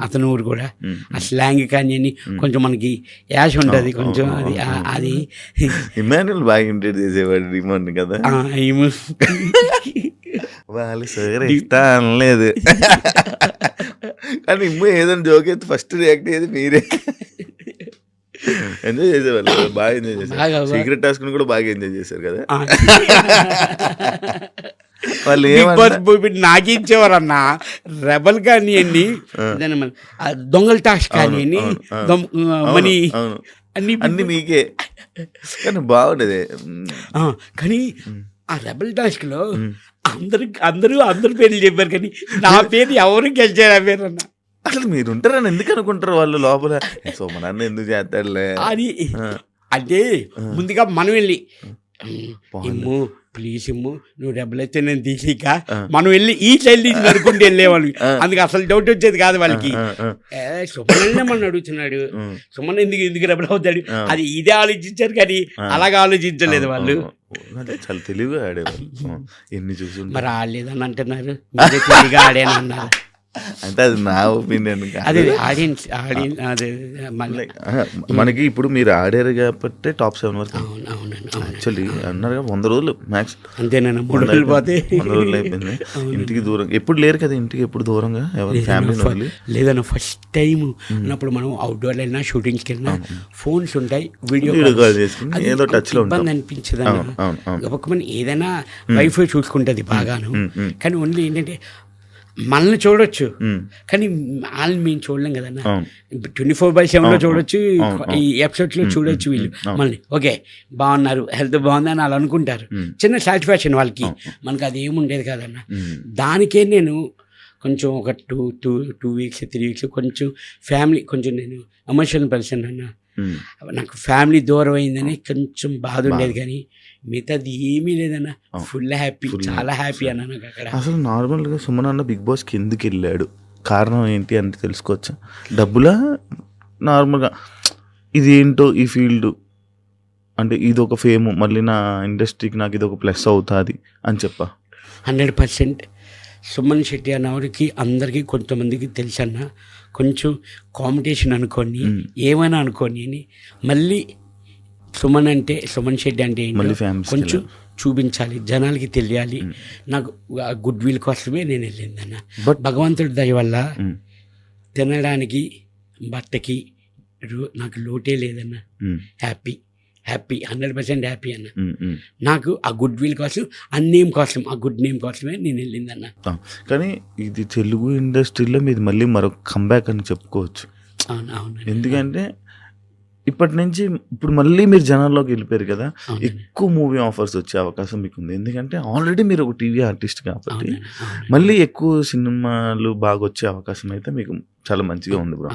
అతను ఊరు కూడా ఆ స్లాంగ్ కానీ అని కొంచెం మనకి యాష్ ఉంటుంది కొంచెం, అది
ఇమాన్యుల్ బాగా ఇంట్రడ్యూస్ చేసేవాడు డిమాండ్ కదా. వాళ్ళు సరే ఇష్టం లేదు కానీ ఏదైనా జోక్ అయితే ఫస్ట్ రియాక్ట్ అయ్యేది మీరే. ఎంజాయ్ చేసేవాళ్ళు, బాగా ఎంజాయ్ చేశారు. సీక్రెట్ టాస్క్ కూడా బాగా ఎంజాయ్ చేశారు కదా వాళ్ళు.
నాకించేవారు అన్న రెబల్ కానీ అన్ని, దొంగల టాస్క్ కానీ మనీ
అన్ని మీకే, కానీ బాగుండేది.
కానీ ఆ రెబల్ టాస్క్ లో అందరూ పేర్లు చెప్పారు, కానీ నా పేరు ఎవరు గెలిచారు ఆ పేరు అన్న.
అసలు మీరు ఉంటారని ఎందుకు అనుకుంటారు వాళ్ళు లోపల, సోమనాన్ని ఎందుకు చేస్తాడులే
అది. అంటే ముందుగా మనం వెళ్ళి ఇమ్ము ప్లీజ్ ఇమ్ము, నువ్వు డబ్బులు అయితే నేను తీసిక మనం వెళ్ళి ఈ చైల్డ్ నడుకుంటూ వెళ్ళేవాళ్ళు. అందుకు అసలు డౌట్ వచ్చేది కాదు వాళ్ళకి. సుమన్ మన అడుగుతున్నాడు, సుమన్ ఎందుకు డబ్బులు అవుతాడు, అది ఇదే ఆలోచించారు కానీ అలాగే ఆలోచించలేదు వాళ్ళు.
చాలా తెలివిగా ఆడేవాళ్ళు. ఎన్ని చూసి
మరి ఆడలేదని అంటున్నారు, తెలివిగా ఆడేనన్నారు.
అంటే అది నా ఒపీనియన్.
అదే ఆడియన్స్
మనకి ఇప్పుడు మీరు ఆడారు కాబట్టి టాప్ 7 వరకు. యాక్చువల్లీ అన్నారు 100 రోజులు మ్యాక్స్,
అంతేనా? 3 రోజులు పోతే
100 రోజులు అయిపోయింది. ఇంటికి దూరం ఎప్పుడు లేరు కదా, ఇంటికి ఎప్పుడు దూరంగా ఎవరి ఫ్యామిలీ
లేదన్న. ఫస్ట్ టైం అన్నప్పుడు మనం అవుట్డోర్ వెళ్ళినా షూటింగ్స్కి వెళ్ళినా ఫోన్స్ ఉంటాయి, వీడియో
కాల్ చేసుకుని ఏదో టచ్ లో
ఇబ్బంది అనిపించదు అన్న. ఒక మన ఏదైనా వైఫై చూసుకుంటుంది బాగాను, కానీ ఓన్లీ ఏంటంటే మనల్ని చూడొచ్చు కానీ వాళ్ళని మేము చూడలేం కదన్నా. 24/7 చూడొచ్చు, ఈ ఎపిసోడ్స్లో చూడొచ్చు వీళ్ళు మనల్ని. ఓకే బాగున్నారు, హెల్త్ బాగుంది అని వాళ్ళు అనుకుంటారు, చిన్న సాటిస్ఫాక్షన్ వాళ్ళకి. మనకు అది ఏముండేది కాదన్న. దానికే నేను కొంచెం ఒక 2 వీక్స్ 3 వీక్స్ కొంచెం ఫ్యామిలీ, కొంచెం నేను ఎమోషనల్ పర్సన్ అన్న. నాకు ఫ్యామిలీ దూరం అయిందని కొంచెం బాధ ఉండేది, కానీ మిగతాది ఏమీ లేదన్న. ఫుల్ హ్యాపీ, చాలా హ్యాపీ అన్న నాకు అక్కడ.
అసలు నార్మల్గా సుమన్ అన్న బిగ్ బాస్కి ఎందుకు వెళ్ళాడు, కారణం ఏంటి అంటే తెలుసుకోవచ్చా? డబ్బులా, నార్మల్గా ఇది ఏంటో ఈ ఫీల్డ్ అంటే ఇది ఒక ఫేమ్, మళ్ళీ నా ఇండస్ట్రీకి నాకు ఇది ఒక ప్లస్ అవుతుంది అని చెప్పా?
100% సుమన్ శెట్టి అన్నవాడికి అందరికీ కొంతమందికి తెలుసన్న. కొంచెం కాంపిటీషన్ అనుకోని ఏమైనా అనుకోని, మళ్ళీ సుమన్ శెట్టి అంటే కొంచెం చూపించాలి, జనాలకి తెలియాలి, నాకు గుడ్ విల్ కోసమే నేను వెళ్ళిందన్న.
బట్
భగవంతుడి దయ వల్ల తినడానికి బట్టకి నాకు లోటే లేదన్న. హ్యాపీ 100% హ్యాపీ అన్న. నాకు ఆ గుడ్ విల్ కోసం, ఆ నేమ్ కోసం, ఆ గుడ్ నేమ్ కోసమే నేను వెళ్ళిందన్న.
కానీ ఇది తెలుగు ఇండస్ట్రీలో మీది మళ్ళీ మరొక కంబ్యాక్ అని చెప్పుకోవచ్చు.
అవును.
ఎందుకంటే ఇప్పటి నుంచి ఇప్పుడు మళ్ళీ మీరు జనాల్లోకి వెళ్ళిపోయారు కదా, ఎక్కువ మూవీ ఆఫర్స్ వచ్చే అవకాశం మీకు ఉంది. ఎందుకంటే ఆల్రెడీ మీరు ఒక టీవీ ఆర్టిస్ట్ కాబట్టి మళ్ళీ ఎక్కువ సినిమాలు బాగా వచ్చే అవకాశం అయితే మీకు చాలా మంచిగా ఉంది బ్రో.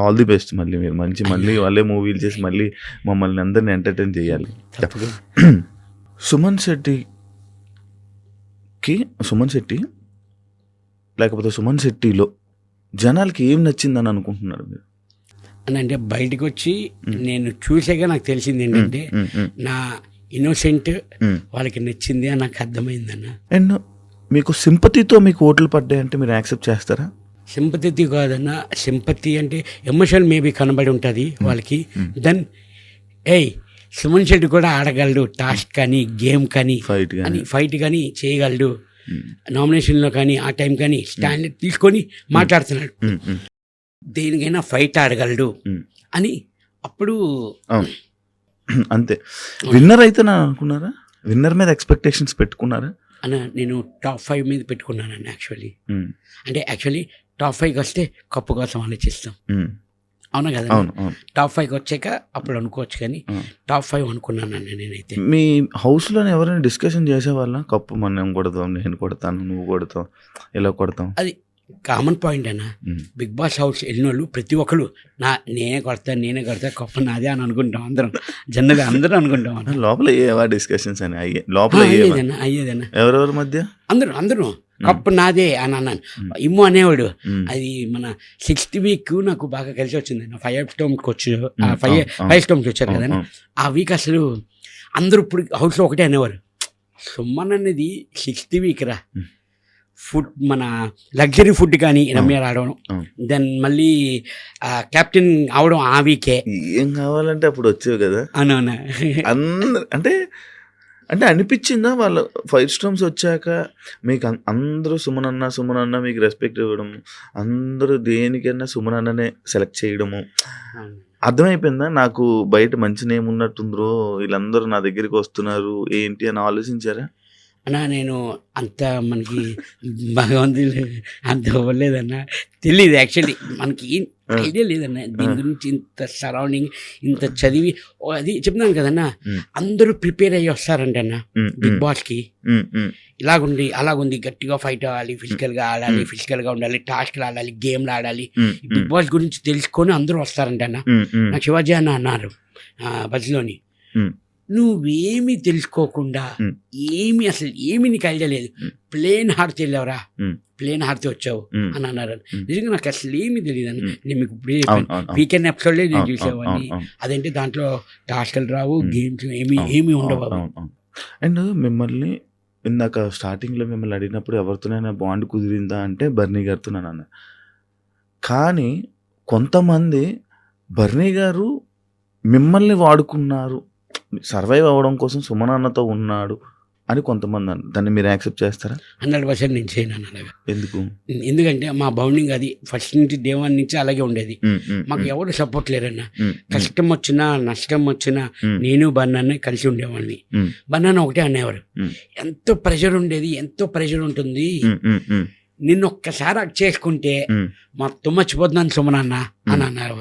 All the best. మళ్ళీ మీరు మళ్ళీ వాళ్ళే మూవీలు చేసి మళ్ళీ మమ్మల్ని అందరిని ఎంటర్టైన్ చేయాలి. సుమన్ శెట్టి లేకపోతే సుమన్ శెట్టిలో జనాలకి ఏం నచ్చిందని అనుకుంటున్నారు మీరు?
అని అంటే బయటకు వచ్చి నేను చూసాక నాకు తెలిసింది ఏంటంటే నా ఇన్నోసెంట్ వాళ్ళకి నచ్చింది అని నాకు అర్థమైందన్న.
అండ్ మీకు సింపతితో మీకు ఓట్లు పడ్డాయంటే మీరు యాక్సెప్ట్ చేస్తారా?
సింపతి కాదన్న, సింపతి అంటే ఎమోషన్ మేబీ కనబడి ఉంటుంది వాళ్ళకి. దెన్ సుమన్ శెట్టి కూడా ఆడగలడు, టాస్క్ కానీ గేమ్ కానీ ఫైట్ కానీ చేయగలడు, నామినేషన్లో కానీ ఆ టైం కానీ స్టాండ్ తీసుకొని మాట్లాడుతున్నాడు, దేనికైనా ఫైట్ ఆడగలడు అని. అప్పుడు
అంతే. విన్నర్ అయితే నా అనుకున్నారా? విన్నర్ మీద ఎక్స్పెక్టేషన్స్ పెట్టుకున్నారా?
అన్న నేను టాప్ 5 మీద పెట్టుకున్నానన్న. యాక్చువల్లీ టాప్ 5కి వస్తే కప్పు కోసం ఆలోచిస్తాం, అవునా కదా? టాప్ 5కి వచ్చాక అప్పుడు అనుకోవచ్చు, కానీ టాప్ 5 అనుకున్నానన్న నేనైతే.
మీ హౌస్లో ఎవరైనా డిస్కషన్ చేసేవాళ్ళ, కప్పు మనం కొడతాం, నేను కొడతాను, నువ్వు కొడతావు, ఇలా కొడతాం?
అది కామన్ పాయింట్ అన్న. బిగ్ బాస్ హౌస్ వెళ్ళిన వాళ్ళు ప్రతి ఒక్కరు నేనే కొడతా కప్పు నాదే అని అనుకుంటాం. జనరల్గా అందరూ అనుకుంటాం.
లోపల ఏవా డిస్కషన్స్ అని లోపల
అయ్యేదన్న
ఎవరెవరి మధ్య అందరూ
కప్పు నాదే అని అన్నాను. ఇమ్ము అనేవాడు. అది మన 6th వీక్ నాకు బాగా కలిసి వచ్చింది. 5 స్టోమ్కి వచ్చారు, 5 స్టోమ్కి వచ్చారు కదా. ఆ వీక్ అసలు అందరూ ఇప్పుడు హౌస్లో ఒకటే అనేవారు, సుమన్ అనేది 6th వీక్ రా, ఫుడ్ మన లగ్జరీ ఫుడ్ కానీ రమ్య రావడం, దెన్ మళ్ళీ కెప్టెన్ అవడం ఆ వీకే.
ఏం కావాలంటే అప్పుడు వచ్చేవి కదా.
అవునవునా.
అంటే అనిపించిందా వాళ్ళు 5 స్టార్స్ వచ్చాక మీకు అందరూ సుమన్ అన్న మీకు రెస్పెక్ట్ ఇవ్వడం, అందరూ దేనికైనా సుమన్ అన్ననే సెలెక్ట్ చేయడము అర్థమైపోయిందా? నాకు బయట మంచి నేమ్ ఉన్నట్టుందో, వీళ్ళందరూ నా దగ్గరికి వస్తున్నారు ఏంటి అని ఆలోచించారా?
అన్నా నేను అంత మనకి భగవంతుడు అంత ఇవ్వలేదన్న, తెలియదు. యాక్చువల్లీ మనకి ఐడియా లేదన్న దీని గురించి. ఇంత సరౌండింగ్, ఇంత చదివి అది చెప్తున్నాను కదన్నా, అందరూ ప్రిపేర్ అయ్యి వస్తారంటన్న బిగ్ బాస్కి. ఇలాగుంది అలాగుంది, గట్టిగా ఫైట్ అవ్వాలి, ఫిజికల్గా ఆడాలి, ఫిజికల్గా ఉండాలి, టాస్క్లు ఆడాలి, గేమ్లు ఆడాలి, బిగ్ బాస్ గురించి తెలుసుకొని అందరూ వస్తారంటన్న. నాకు శివాజీ అన్న అన్నారు బస్లోని, నువ్వేమి తెలుసుకోకుండా అసలు ఏమి నీకు ఐడియా లేదు, ప్లేన్ హార్ట్ వెళ్ళావురా, ప్లేన్ హార్ట్ వచ్చావు అని అన్నారు. నిజంగా నాకు అసలు ఏమి తెలియదు అని. నేను మీకు వీకెండ్ ఎపిసోడ్లే నేను చూసేవాడిని. అదేంటి దాంట్లో టాస్క్లు రావు, గేమ్స్ ఏమి ఉండవు.
అండ్ మిమ్మల్ని ఇందాక స్టార్టింగ్లో మిమ్మల్ని అడిగినప్పుడు ఎవరితోనైనా బాండ్ కుదిరిందా అంటే బర్నీ గారితో అన్న. కానీ కొంతమంది బర్నీ గారు మిమ్మల్ని వాడుకున్నారు, సర్వైవ్ అవ్వడం కోసం సుమన్ అన్నతో ఉన్నాడు అని కొంతమంది అన్నారు. దాన్ని మీరు యాక్సెప్ట్ చేస్తారా?
100% నేను చేయను అలాగా. ఎందుకంటే మా బౌండింగ్ అది ఫస్ట్ నుంచి డే 1 నుంచి అలాగే ఉండేది. మాకు ఎవరు సపోర్ట్ లేరన్న. కష్టం వచ్చినా నష్టం వచ్చినా నేను బన్నాన్ని కలిసి ఉండేవాడిని. బన్నాన్ని ఒకటే అనేవారు, ఎంతో ప్రెషర్ ఉండేది, ఎంతో ప్రెషర్ ఉంటుంది, నిన్ను ఒక్కసారి అది చేసుకుంటే మొత్తం మర్చిపోతున్నాను సుమన్ అన్న అని అన్నారు.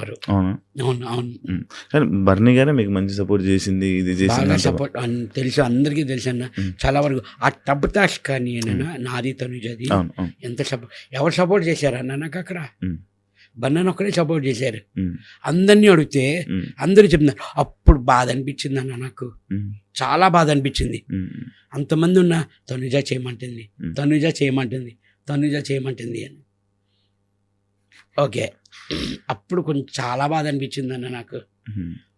కానీ బర్నీ గారే మీకు మంచి సపోర్ట్ చేసింది, ఇది చేసింది
సపోర్ట్ తెలుసు, అందరికీ తెలుసు అన్న. చాలా వరకు ఆ టబ్ టాస్క్ కానీ నాది తనుజది ఎంత సపోర్ట్, ఎవరు సపోర్ట్ చేశారన్న నాకు అక్కడ? బన్నాను ఒక్కడే సపోర్ట్ చేశారు. అందరినీ అడిగితే అందరూ చెప్తున్నారు. అప్పుడు బాధ అనిపించింది అన్న, నాకు చాలా బాధ అనిపించింది. అంతమంది ఉన్నా తనుజ చేయమంటుంది అని. ఓకే, అప్పుడు కొంచెం చాలా బాధ అనిపించింది అన్న నాకు.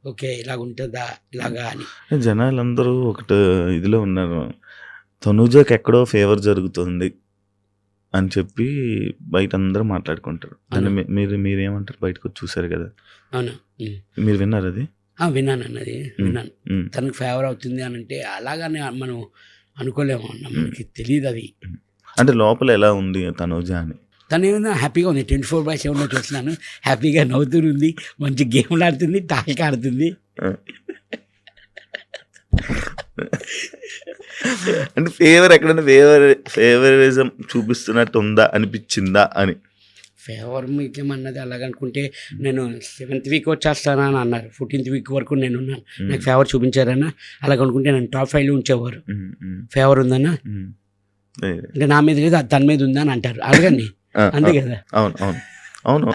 ఓకే, ఇలాగ ఉంటుందా ఇలాగా అని.
జనాలందరూ ఒకటి ఇదిలో ఉన్నారు, తనుజకి ఎక్కడో ఫేవర్ జరుగుతుంది అని చెప్పి బయట అందరూ మాట్లాడుకుంటారు. దాన్ని మీరేమంటారు? బయటకు వచ్చి చూసారు కదా,
అవును,
మీరు విన్నారు అది?
విన్నాను అన్నది విన్నాను. తనకు ఫేవర్ అవుతుంది అని అంటే అలాగనే మనం అనుకోలేము అన్న, మనకి తెలియదు అది.
అంటే లోపల ఎలా ఉంది తనూజ అని?
తను ఏమైనా హ్యాపీగా ఉంది, 24/7 చూస్తున్నాను, హ్యాపీగా నవ్వుతుంది, మంచి గేమ్లు ఆడుతుంది, టాక్ ఆడుతుంది.
అంటే ఎక్కడైనా ఫేవరిజం చూపిస్తున్నట్టు ఉందా అనిపించిందా అని?
ఫేవర్ మీకేం అన్నది అలాగనుకుంటే నేను 7th వీక్ వచ్చేస్తానా అని అన్నారు, 14th వీక్ వరకు నేను ఉన్నాను, నాకు ఫేవర్ చూపించారన్నా. అలాగనుకుంటే నేను టాప్ 5లో ఉంచేవారు. ఫేవర్ ఉందన్నా అంటే నా మీద లేదు, తన మీద ఉందా అని అంటారు. అడగండి, అంతే కదా.
అవును అవును అవును.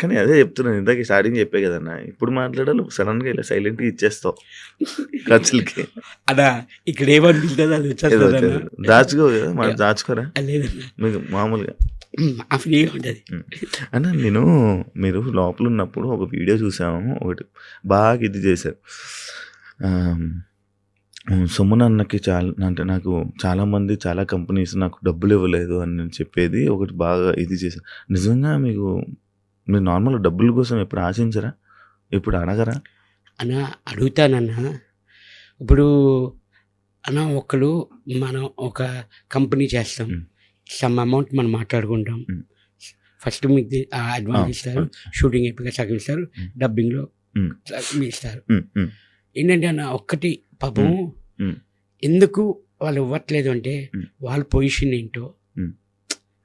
కానీ అదే చెప్తున్నాను, ఇందాక స్టార్టింగ్ చెప్పే కదన్నా, ఇప్పుడు మాట్లాడాలి సడన్గా ఇలా సైలెంట్గా ఇచ్చేస్తావు ఖర్చులకి.
అదా ఇక్కడ ఏమనిపిస్తుంది అది వచ్చేస్తుంది.
దాచుకో కదా, మనం దాచుకోరా
లేదన్నా,
మీకు మామూలుగా
ఫ్రీగా ఉంటుంది
అన్న. మీరు లోపల ఉన్నప్పుడు ఒక వీడియో చూసాము, ఒకటి బాగా ఇది చేశారు. సుమన్ అన్నకి అంటే నాకు చాలామంది చాలా కంపెనీస్ నాకు డబ్బులు ఇవ్వలేదు అని నేను చెప్పేది ఒకటి బాగా ఇది చేశాను. నిజంగా మీరు నార్మల్ డబ్బుల కోసం ఎప్పుడు ఆశించరా, ఎప్పుడు అడగరా?
అన్న అడుగుతానన్నా. ఇప్పుడు అన్న ఒకరు మనం ఒక కంపెనీ చేస్తాం, సమ్ అమౌంట్ మనం మాట్లాడుకుంటాం. ఫస్ట్ మీకు అడ్వాన్స్ ఇస్తారు, షూటింగ్ అయిపోయి సగం ఇస్తారు, డబ్బింగ్లో ఇస్తారు. ఏంటంటే అన్న ఒక్కటి పాపం ఎందుకు వాళ్ళు ఇవ్వట్లేదు అంటే వాళ్ళ పొజిషన్ ఏంటో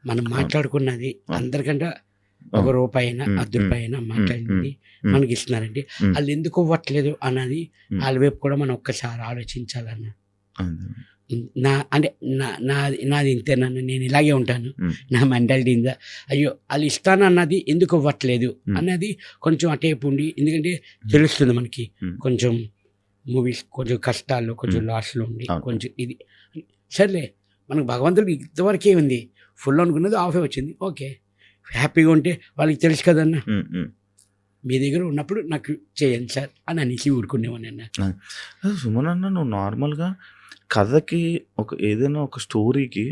మనం మాట్లాడుకున్నది అందరికంటే ₹1 ₹10 మాట్లాడింది మనకి ఇస్తున్నారంటే వాళ్ళు ఎందుకు ఇవ్వట్లేదు అన్నది వాళ్ళ వైపు కూడా మనం ఒక్కసారి ఆలోచించాలన్న. నాది ఇంతేనన్న, నేను ఇలాగే ఉంటాను, నా మెంటాలిటీ ఇందా. అయ్యో వాళ్ళు ఇస్తానన్నది ఎందుకు ఇవ్వట్లేదు అన్నది కొంచెం అటేపు ఉండి, ఎందుకంటే తెలుస్తుంది మనకి కొంచెం మూవీస్ కొంచెం కష్టాల్లో కొంచెం లాస్లో ఉండి కొంచెం ఇది సర్లే, మనకు భగవంతుడికి ఇంతవరకే ఉంది, ఫుల్ అనుకున్నది హాఫే వచ్చింది, ఓకే హ్యాపీగా ఉంటే వాళ్ళకి తెలుసు కదన్నా. మీ దగ్గర ఉన్నప్పుడు నాకు చేయండి సార్ అని అనేసి ఊరుకునేవాడిని అన్న.
సుమన్ అన్న, నువ్వు నార్మల్గా కథకి ఏదైనా ఒక స్టోరీకి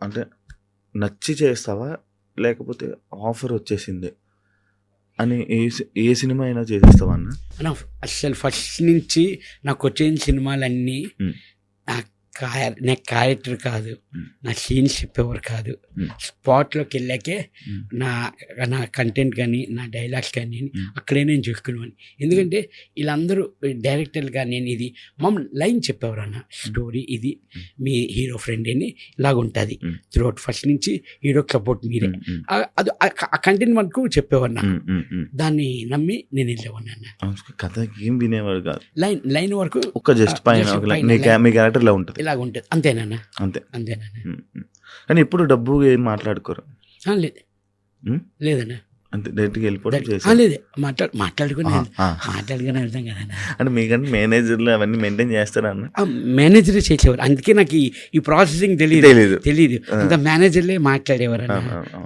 అంటే నచ్చి చేస్తావా, లేకపోతే ఆఫర్ వచ్చేసింది అని ఏ సినిమా అయినా చేసేస్తావా అన్న?
అసలు ఫస్ట్ నుంచి నాకు వచ్చిన సినిమాలన్నీ నా క్యారెక్టర్ కాదు, నా సీన్స్ చెప్పేవారు కాదు, స్పాట్లోకి వెళ్ళాకే నా కంటెంట్ కానీ నా డైలాగ్స్ కానీ అక్కడే నేను చూసుకునేవాడిని. ఎందుకంటే వీళ్ళందరూ డైరెక్టర్లు కానీ నేను ఇది మమ్మల్ని లైన్ చెప్పేవారు అన్న, స్టోరీ ఇది మీ హీరో ఫ్రెండ్ అని ఇలాగుంటుంది త్రూఅవుట్, ఫస్ట్ నుంచి హీరోకి సపోర్ట్ మీరే, అది ఆ కంటెంట్ వరకు చెప్పేవారు నాకు. దాన్ని నమ్మి నేను వెళ్ళేవాడిని అన్న.
కథ ఏం వినేవాడు కాదు,
లైన్ వరకు
ఒక జస్ట్ పైన మీ క్యారెక్టర్ లా ఉంటుంది,
ఇలాగ ఉంటుంది అంతేనా?
అంతేనా? కానీ ఇప్పుడు డబ్బు ఏం మాట్లాడుకోరు?
లేదన్నా,
అంతే డైరెక్ట్గా వెళ్ళిపోవడం.
లేదు మాట్లాడుకుని వెళ్తాం కదన్నా.
అంటే మీకంటే మేనేజర్లు అవన్నీ మెయింటైన్ చేస్తారా అన్న?
మేనేజరే చేసేవారు, అందుకే నాకు ఈ ప్రాసెసింగ్ తెలియదు. అంత మేనేజర్లే మాట్లాడేవారు అన్న.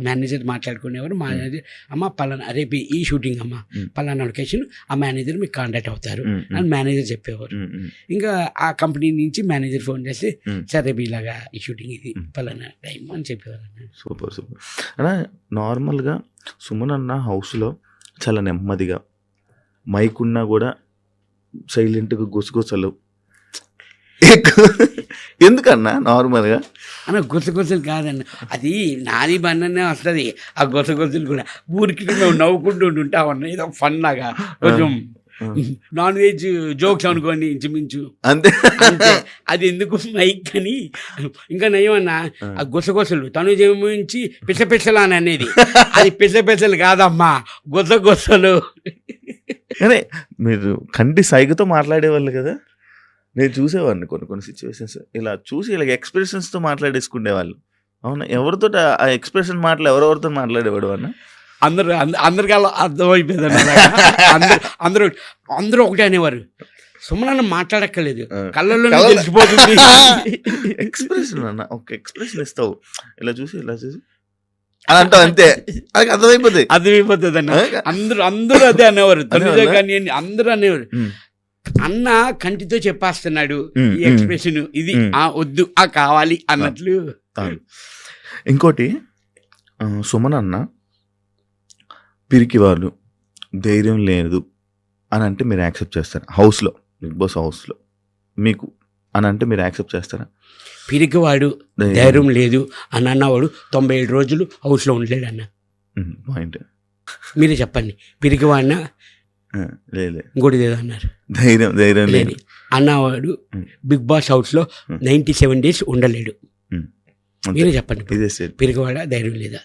మేనేజర్ మాట్లాడుకునేవారు, మేనేజర్ అమ్మ పలానా రేపు ఈ షూటింగ్ అమ్మ పలానా లొకేషన్, ఆ మేనేజర్ మీకు కాంటాక్ట్ అవుతారు అని మేనేజర్ చెప్పేవారు. ఇంకా ఆ కంపెనీ నుంచి మేనేజర్ ఫోన్ చేసి సరే రేపు ఇలాగా ఈ షూటింగ్ ఇది పలానా టైం అని చెప్పేవారు అన్న.
సూపర్ అన్న. నార్మల్గా సుమన్ అన్న హౌస్లో చాలా నెమ్మదిగా, మైక్ ఉన్నా కూడా సైలెంట్గా గుసగుసలు ఎందుకన్నా? నార్మల్గా
అన్న గుసగుసలు కాదన్న, అది నాది బండనే వస్తుంది. ఆ గుసగుసలు కూడా ఊరికి మేము నవ్వుకుంటూ ఉంటామన్న, ఏదో ఫన్ లాగా కొంచెం నాన్ వెజ్ జోక్స్ అనుకోండి ఇంచుమించు అంతే. అది ఎందుకు మైక్ అని. ఇంకా నయమన్నా ఆ గుసగుసలు తను జమించి పిసపిసలు అని అనేది, అది పిసపిసలు కాదమ్మా, గుసగుసలు.
అరే మీరు కంటి సైగతో మాట్లాడేవాళ్ళు కదా, నేను చూసేవాడిని కొన్ని సిచ్యువేషన్స్ ఇలా చూసి ఇలా ఎక్స్ప్రెషన్స్తో మాట్లాడేసుకునేవాళ్ళు. అవునా? ఎవరితో ఆ ఎక్స్ప్రెషన్ మాటలు ఎవరెవరితో మాట్లాడేవాడు అన్న?
అందరికి అలా అర్థమైపోయింది. అందరూ ఒకటే అనేవారు, సుమన్ మాట్లాడక్కర్లేదు, కళ్ళల్లో తెలిసిపోతుంది.
ఎక్స్ప్రెషన్ అన్న, ఒక ఎక్స్ప్రెషన్ ఇస్తావు, ఇలా చూసి అలా అంటావు అంతే, అది అర్థమైపోతుంది
అన్న. అందరూ అదే అనేవారు, తొమ్మిదో కానీ అందరూ అనేవారు, అన్న కంటితో చెప్పేస్తున్నాడు ఈ ఎక్స్ప్రెషన్, ఇది వద్దు కావాలి అన్నట్లు.
ఇంకోటి సుమన్ అన్న పిరికి వాళ్ళు ధైర్యం లేదు అని అంటే మీరు యాక్సెప్ట్ చేస్తారా? హౌస్లో, బిగ్ బాస్ హౌస్లో మీకు అని అంటే మీరు యాక్సెప్ట్ చేస్తారా?
పిరికివాడు ధైర్యం లేదు అని అన్నవాడు 97 రోజులు హౌస్లో ఉండలేడు అన్న.
పాయింట్.
మీరే చెప్పండి, పిరికివాడిన
లేదు
ఇంకోటి ఏదో అన్నారు,
ధైర్యం ధైర్యం లేదు
అన్నవాడు బిగ్ బాస్ హౌస్లో 97 డేస్ ఉండలేడు. మీరే చెప్పండి,
ఇదే స్టేట్.
పిరికివాడా ధైర్యం లేదా?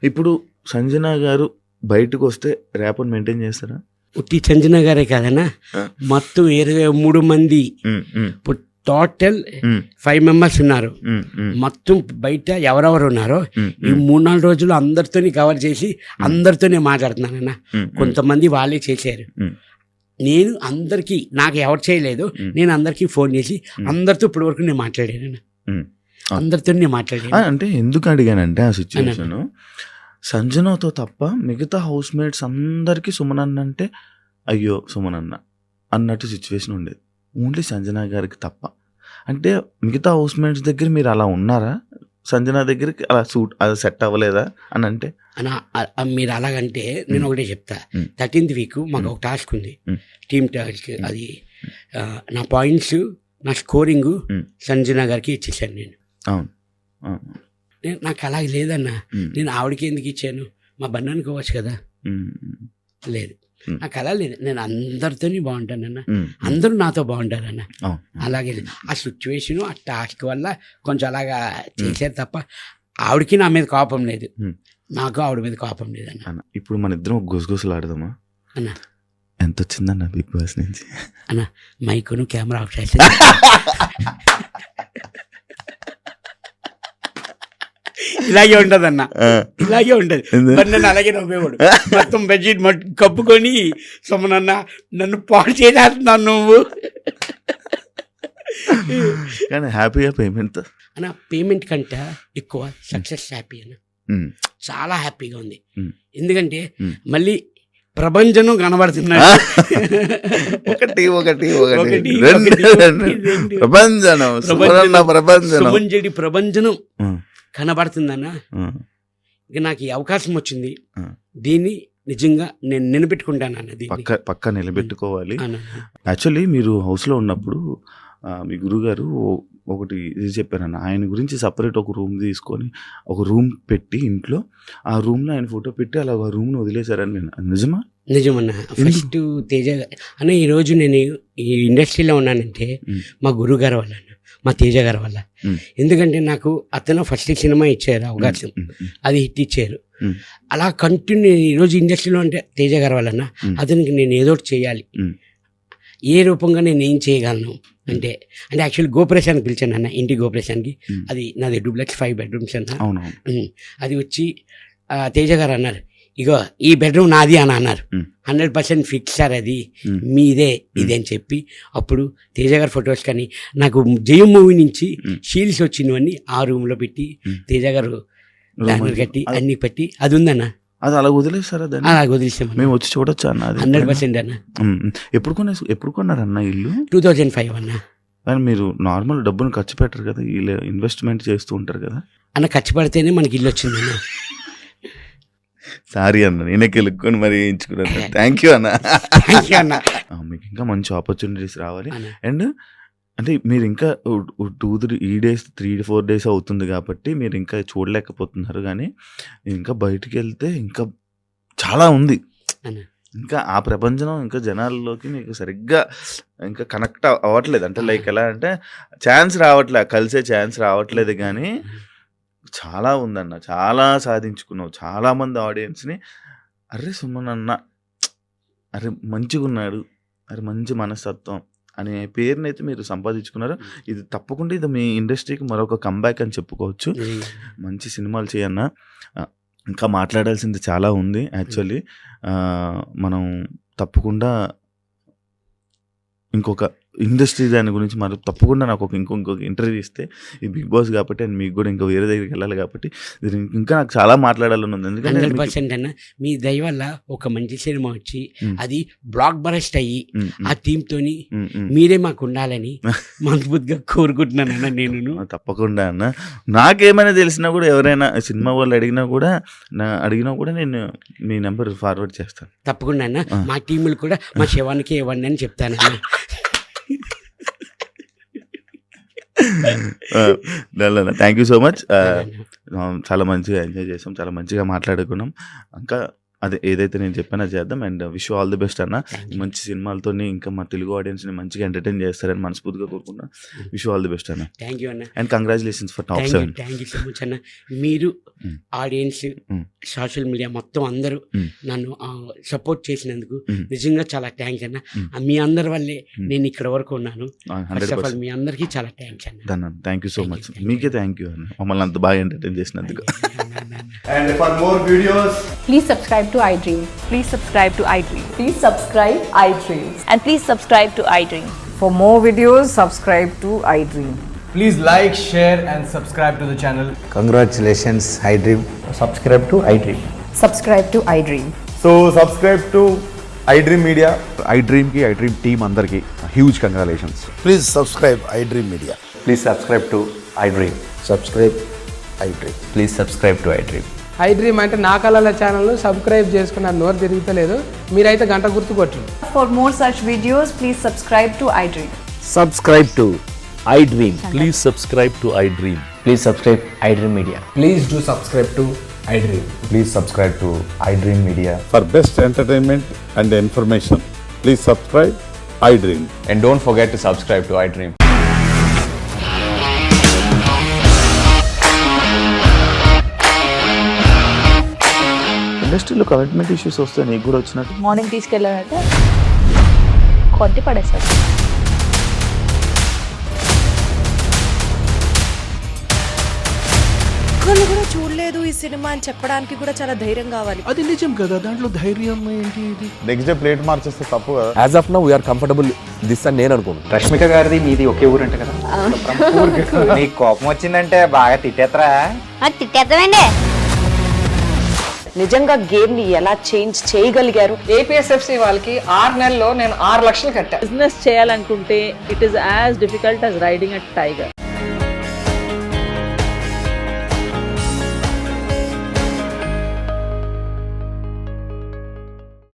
ఇప్పుడు సంజన గారు బయటకు వస్తే ర్యాప్ని మెయింటైన్ చేస్తారా?
ఉట్టి సంజన గారే కాదన్నా, మొత్తం 23 మంది, ఇప్పుడు టోటల్ 5 మెంబర్స్ ఉన్నారు. మొత్తం బయట ఎవరెవరు ఉన్నారో ఈ 3-4 రోజులు అందరితోని కవర్ చేసి అందరితోనే మాట్లాడుతున్నానన్న. కొంతమంది వాళ్ళే చేశారు. నేను అందరికీ, నాకు ఎవరు చేయలేదు, నేను అందరికీ ఫోన్ చేసి అందరితో ఇప్పటి వరకు నేను మాట్లాడాను. అందరితో నేను మాట్లాడాను.
అంటే ఎందుకు అడిగానంటే ఆ సిచ్యువేషన్ సంజనతో తప్ప మిగతా హౌస్ మేట్స్ అందరికీ సుమనన్న అంటే అయ్యో సుమనన్న అన్నట్టు సిచ్యువేషన్ ఉండేది. ఓన్లీ సంజన గారికి తప్ప. అంటే మిగతా హౌస్ మేట్స్ దగ్గర మీరు అలా ఉన్నారా? సంజన దగ్గరికి అలా అది సెట్ అవ్వలేదా అని అంటే?
మీరు అలాగంటే నేను ఒకటే చెప్తా. 13th వీక్ మాకు ఒక టాస్క్ ఉంది, టీమ్ టాస్క్. అది నా పాయింట్స్, నా స్కోరింగ్ సంజన గారికి ఇచ్చేసాను నేను.
అవును,
నాకు అలాగే లేదన్నా. నేను ఆవిడకి ఎందుకు ఇచ్చాను? మా బంధానికి ఇవ్వచ్చు కదా. లేదు, నాకు అలా లేదు. నేను అందరితోని బాగుంటానన్న, అందరూ నాతో బాగుంటారన్న. అలాగే ఆ సిచ్యువేషను, ఆ టాస్క్ వల్ల కొంచెం అలాగా చేశారు తప్ప ఆవిడకి నా మీద కోపం లేదు, నాకు ఆవిడ మీద కోపం లేదన్న.
ఇప్పుడు మన ఇద్దరం గుసగుసలు ఆడదామా
అన్న?
ఎంత వచ్చిందన్న బిగ్ బాస్ నుంచి?
అన్న మైకును కెమెరా ఆఫ్ చేసి ఇలాగే ఉంటది అన్న, ఇలాగే ఉంటది. మరి నన్ను అలాగే నవ్వేవాడు, మొత్తం బెడ్షీట్ కప్పుకొని సొమ్మనన్న నన్ను పాడు చేసేస్తున్నాను నువ్వు.
కానీ హ్యాపీగా పేమెంట్
అన్న, పేమెంట్ కంటే ఎక్కువ సక్సెస్ హ్యాపీ అన్న. చాలా హ్యాపీగా ఉంది. ఎందుకంటే మళ్ళీ ప్రభంజనం కనబడుతున్నాడు.
ఒకటి
ప్రభంజనం కనబడుతుందన్న. ఇక నాకు ఈ అవకాశం వచ్చింది, దీన్ని నిజంగా నేను నిలబెట్టుకుంటాను అన్నది.
పక్క నిలబెట్టుకోవాలి. యాక్చువల్లీ మీరు హౌస్లో ఉన్నప్పుడు మీ గురుగారు ఒకటి ఇది చెప్పారన్న, ఆయన గురించి సపరేట్ ఒక రూమ్ తీసుకొని ఒక రూమ్ పెట్టి ఇంట్లో ఆ రూమ్లో ఆయన ఫోటో పెట్టి అలా ఒక రూమ్ను వదిలేశారని నేను. నిజమా?
నిజమన్న. ఫస్ట్ తేజ అన్న, ఈరోజు నేను ఈ ఇండస్ట్రీలో ఉన్నానంటే మా గురుగారు వల్ల, మా తేజ గారి వల్ల. ఎందుకంటే నాకు అతను ఫస్ట్ సినిమా ఇచ్చారు అవకాశం, అది హిట్ ఇచ్చారు. అలా కంటిన్యూ ఈరోజు ఇండస్ట్రీలో అంటే తేజ గారి వల్ల. అతనికి నేను ఏదో ఒకటి చేయాలి, ఏ రూపంగా నేను ఏం చేయగలను అంటే యాక్చువల్లీ గోపురేషానికి పిలిచాను అన్న, ఇంటి గోపురేషానికి. అది నాది డూప్లెక్స్ 5 bedrooms అన్న. అది వచ్చి తేజ గారు అన్నారు, ఇగో ఈ బెడ్రూమ్ నాది అని అన్నారు. 100% ఫిక్స్ సార్, అది మీదే ఇది అని చెప్పి అప్పుడు తేజ గారి ఫొటోస్ కానీ నాకు జయం మూవీ నుంచి షీల్డ్స్ వచ్చినవన్నీ ఆ రూమ్లో పెట్టి తేజ గారు బ్యానర్ కట్టి అన్ని పెట్టి అది ఉందన్న.
అది అలా వదిలేస్తారా?
అలా వదిలేసాం,
మేము వచ్చి చూడొచ్చు అన్న.
100% అన్న.
ఎప్పుడు కొన్నారన్న ఇల్లు?
2005 అన్న.
కానీ మీరు నార్మల్ డబ్బును ఖర్చు పెట్టరు కదా, ఇలా ఇన్వెస్ట్మెంట్ చేస్తూ ఉంటారు కదా
అన్న. ఖర్చు పెడితేనే మనకి ఇల్లు వచ్చింది అన్న.
సారీ అన్న, నేనే కెలుక్కొని మరి ఎంచుకున్నాను. థ్యాంక్ యూ అన్న. మీకు ఇంకా మంచి ఆపర్చునిటీస్ రావాలి. అండ్ అంటే మీరు ఇంకా 2-3 days 3-4 days అవుతుంది కాబట్టి మీరు ఇంకా చూడలేకపోతున్నారు. కానీ ఇంకా బయటికి వెళ్తే ఇంకా చాలా ఉంది. ఇంకా ఆ ప్రపంచం ఇంకా జనాల్లోకి మీకు సరిగ్గా ఇంకా కనెక్ట్ అవ్వట్లేదు. అంటే లైక్ ఎలా అంటే ఛాన్స్ రావట్లేదు, కలిసే ఛాన్స్ రావట్లేదు. కానీ చాలా ఉందన్న, చాలా సాధించుకున్నావు. చాలామంది ఆడియన్స్ని అరే సుమన్ అన్న, అరే మంచిగా ఉన్నాడు, అరే మంచి మనస్తత్వం అనే పేరునైతే మీరు సంపాదించుకున్నారు. ఇది తప్పకుండా ఇది మీ ఇండస్ట్రీకి మరొక కంబ్యాక్ అని చెప్పుకోవచ్చు. మంచి సినిమాలు చేయన్న. ఇంకా మాట్లాడాల్సింది చాలా ఉంది. యాక్చువల్లీ మనం తప్పకుండా ఇంకొక ఇండస్ట్రీ దాని గురించి మరి తప్పకుండా నాకు ఇంకొక ఇంటర్వ్యూ ఇస్తే ఈ బిగ్ బాస్ కాబట్టి అండ్ మీకు కూడా ఇంకా వేరే దగ్గరికి వెళ్ళాలి కాబట్టి ఇంకా నాకు చాలా మాట్లాడాలని ఉంది. ఎందుకంటే
100% అన్న మీ దయ వల్ల ఒక మంచి సినిమా వచ్చి అది బ్లాక్ బరస్ట్ అయ్యి ఆ థీమ్ తోని మీరే మాకు ఉండాలని మనస్ఫూర్తిగా కోరుకుంటున్నానన్న నేను.
తప్పకుండా అన్న, నాకేమైనా తెలిసినా కూడా ఎవరైనా సినిమా వాళ్ళు అడిగినా కూడా నేను మీ నెంబర్ ఫార్వర్డ్ చేస్తాను
తప్పకుండా అన్న. మా టీములు కూడా మా శివానికి ఇవ్వండి అని చెప్తానన్న.
Thank you so much. చాలా మంచిగా ఎంజాయ్ చేసాం, చాలా మంచిగా మాట్లాడుకున్నాం. ఇంకా అదే ఏదైతే నేను చెప్పానో చేద్దాం. And wish all the best అన్న. మంచి సినిమాలతో ఇంకా మా తెలుగు ఆడియన్స్ని మంచిగా ఎంటర్టైన్ చేస్తారని మనస్ఫూర్తిగా కోరుకున్నా. విష్ ఆల్ ది బెస్ట్ అన్న.
థ్యాంక్ యూ అన్న.
And congratulations for top 7.
Thank you so much అన్న. మీరు ఆడియన్స్, సోషల్ మీడియా మొత్తం అందరూ నన్ను సపోర్ట్ చేసినందుకు నిజంగా చాలా థ్యాంక్స్ అన్న. మీ అందరి వల్లే నేను ఇక్కడ వరకు ఉన్నాను. ఫస్ట్ ఆఫ్ ఆల్ మీ అందరికీ చాలా థ్యాంక్స్ అన్న.
Thank you so much. మీకే థ్యాంక్ యూ అన్న, మమ్మల్ని అంత బాగా ఎంటర్టైన్ చేసినందుకు.
And for more videos,
please subscribe to iDream.
Please subscribe to iDream.
Please subscribe iDream.
And please subscribe to iDream.
For more videos, subscribe to iDream.
please like, share and subscribe to the channel.
Congratulations, iDream.
Subscribe to iDream.
Subscribe to iDream.
So subscribe to iDream Media.
iDream ki iDream team andarki huge congratulations.
Please subscribe iDream Media.
Please subscribe to iDream.
Subscribe iDream.
Please subscribe to iDream.
iDream అంటే నా కళల channel subscribe చేసుకున్న నోరు తిరుగుతలేదు, మీరైతే గంట గుర్తు కొట్టండి.
For more such videos, please subscribe to iDream.
Subscribe to iDream.
Please subscribe to iDream.
Please subscribe iDream Media.
Please do subscribe to iDream.
Please subscribe to iDream Media.
For best entertainment and information, please subscribe iDream.
And don't forget to subscribe to iDream.
ఇండస్ట్రీలో commitment issues వస్తే నీకు కూడా వచ్చినట్టు
morning తీసుకెళ్ళాలంటే కొట్టి పడేసాడు.
ఒక్కళ్ళు కూడా చూడలేదు ఈ సినిమా అని చెప్పడానికి కూడా చాలా ధైర్యం కావాలి.
అది నిజం కదా, దాంట్లో ధైర్యం ఏంటి? ఇది
నెక్స్ట్ డే ప్లేట్ మార్చేస్తే తప్పు కదా.
As of now we are comfortable this అని నేను అనుకుంటున్నాను.
రష్మిక గారిది మీది ఒకే ఊరు అంట కదా. నీకు కోపం వచ్చిందంటే బాగా తిట్టేత్తరా?
తిట్టేద్దామండి.
నిజంగా గేమ్ ని ఎలా చేంజ్ చేయగలిగారు?
ఏపీఎస్ఎఫ్సి వాళ్ళకి 6 నెలల్లో నేను 6 లక్షలు కట్టా.
బిజినెస్ చేయాలనుకుంటే it is as difficult as riding a tiger.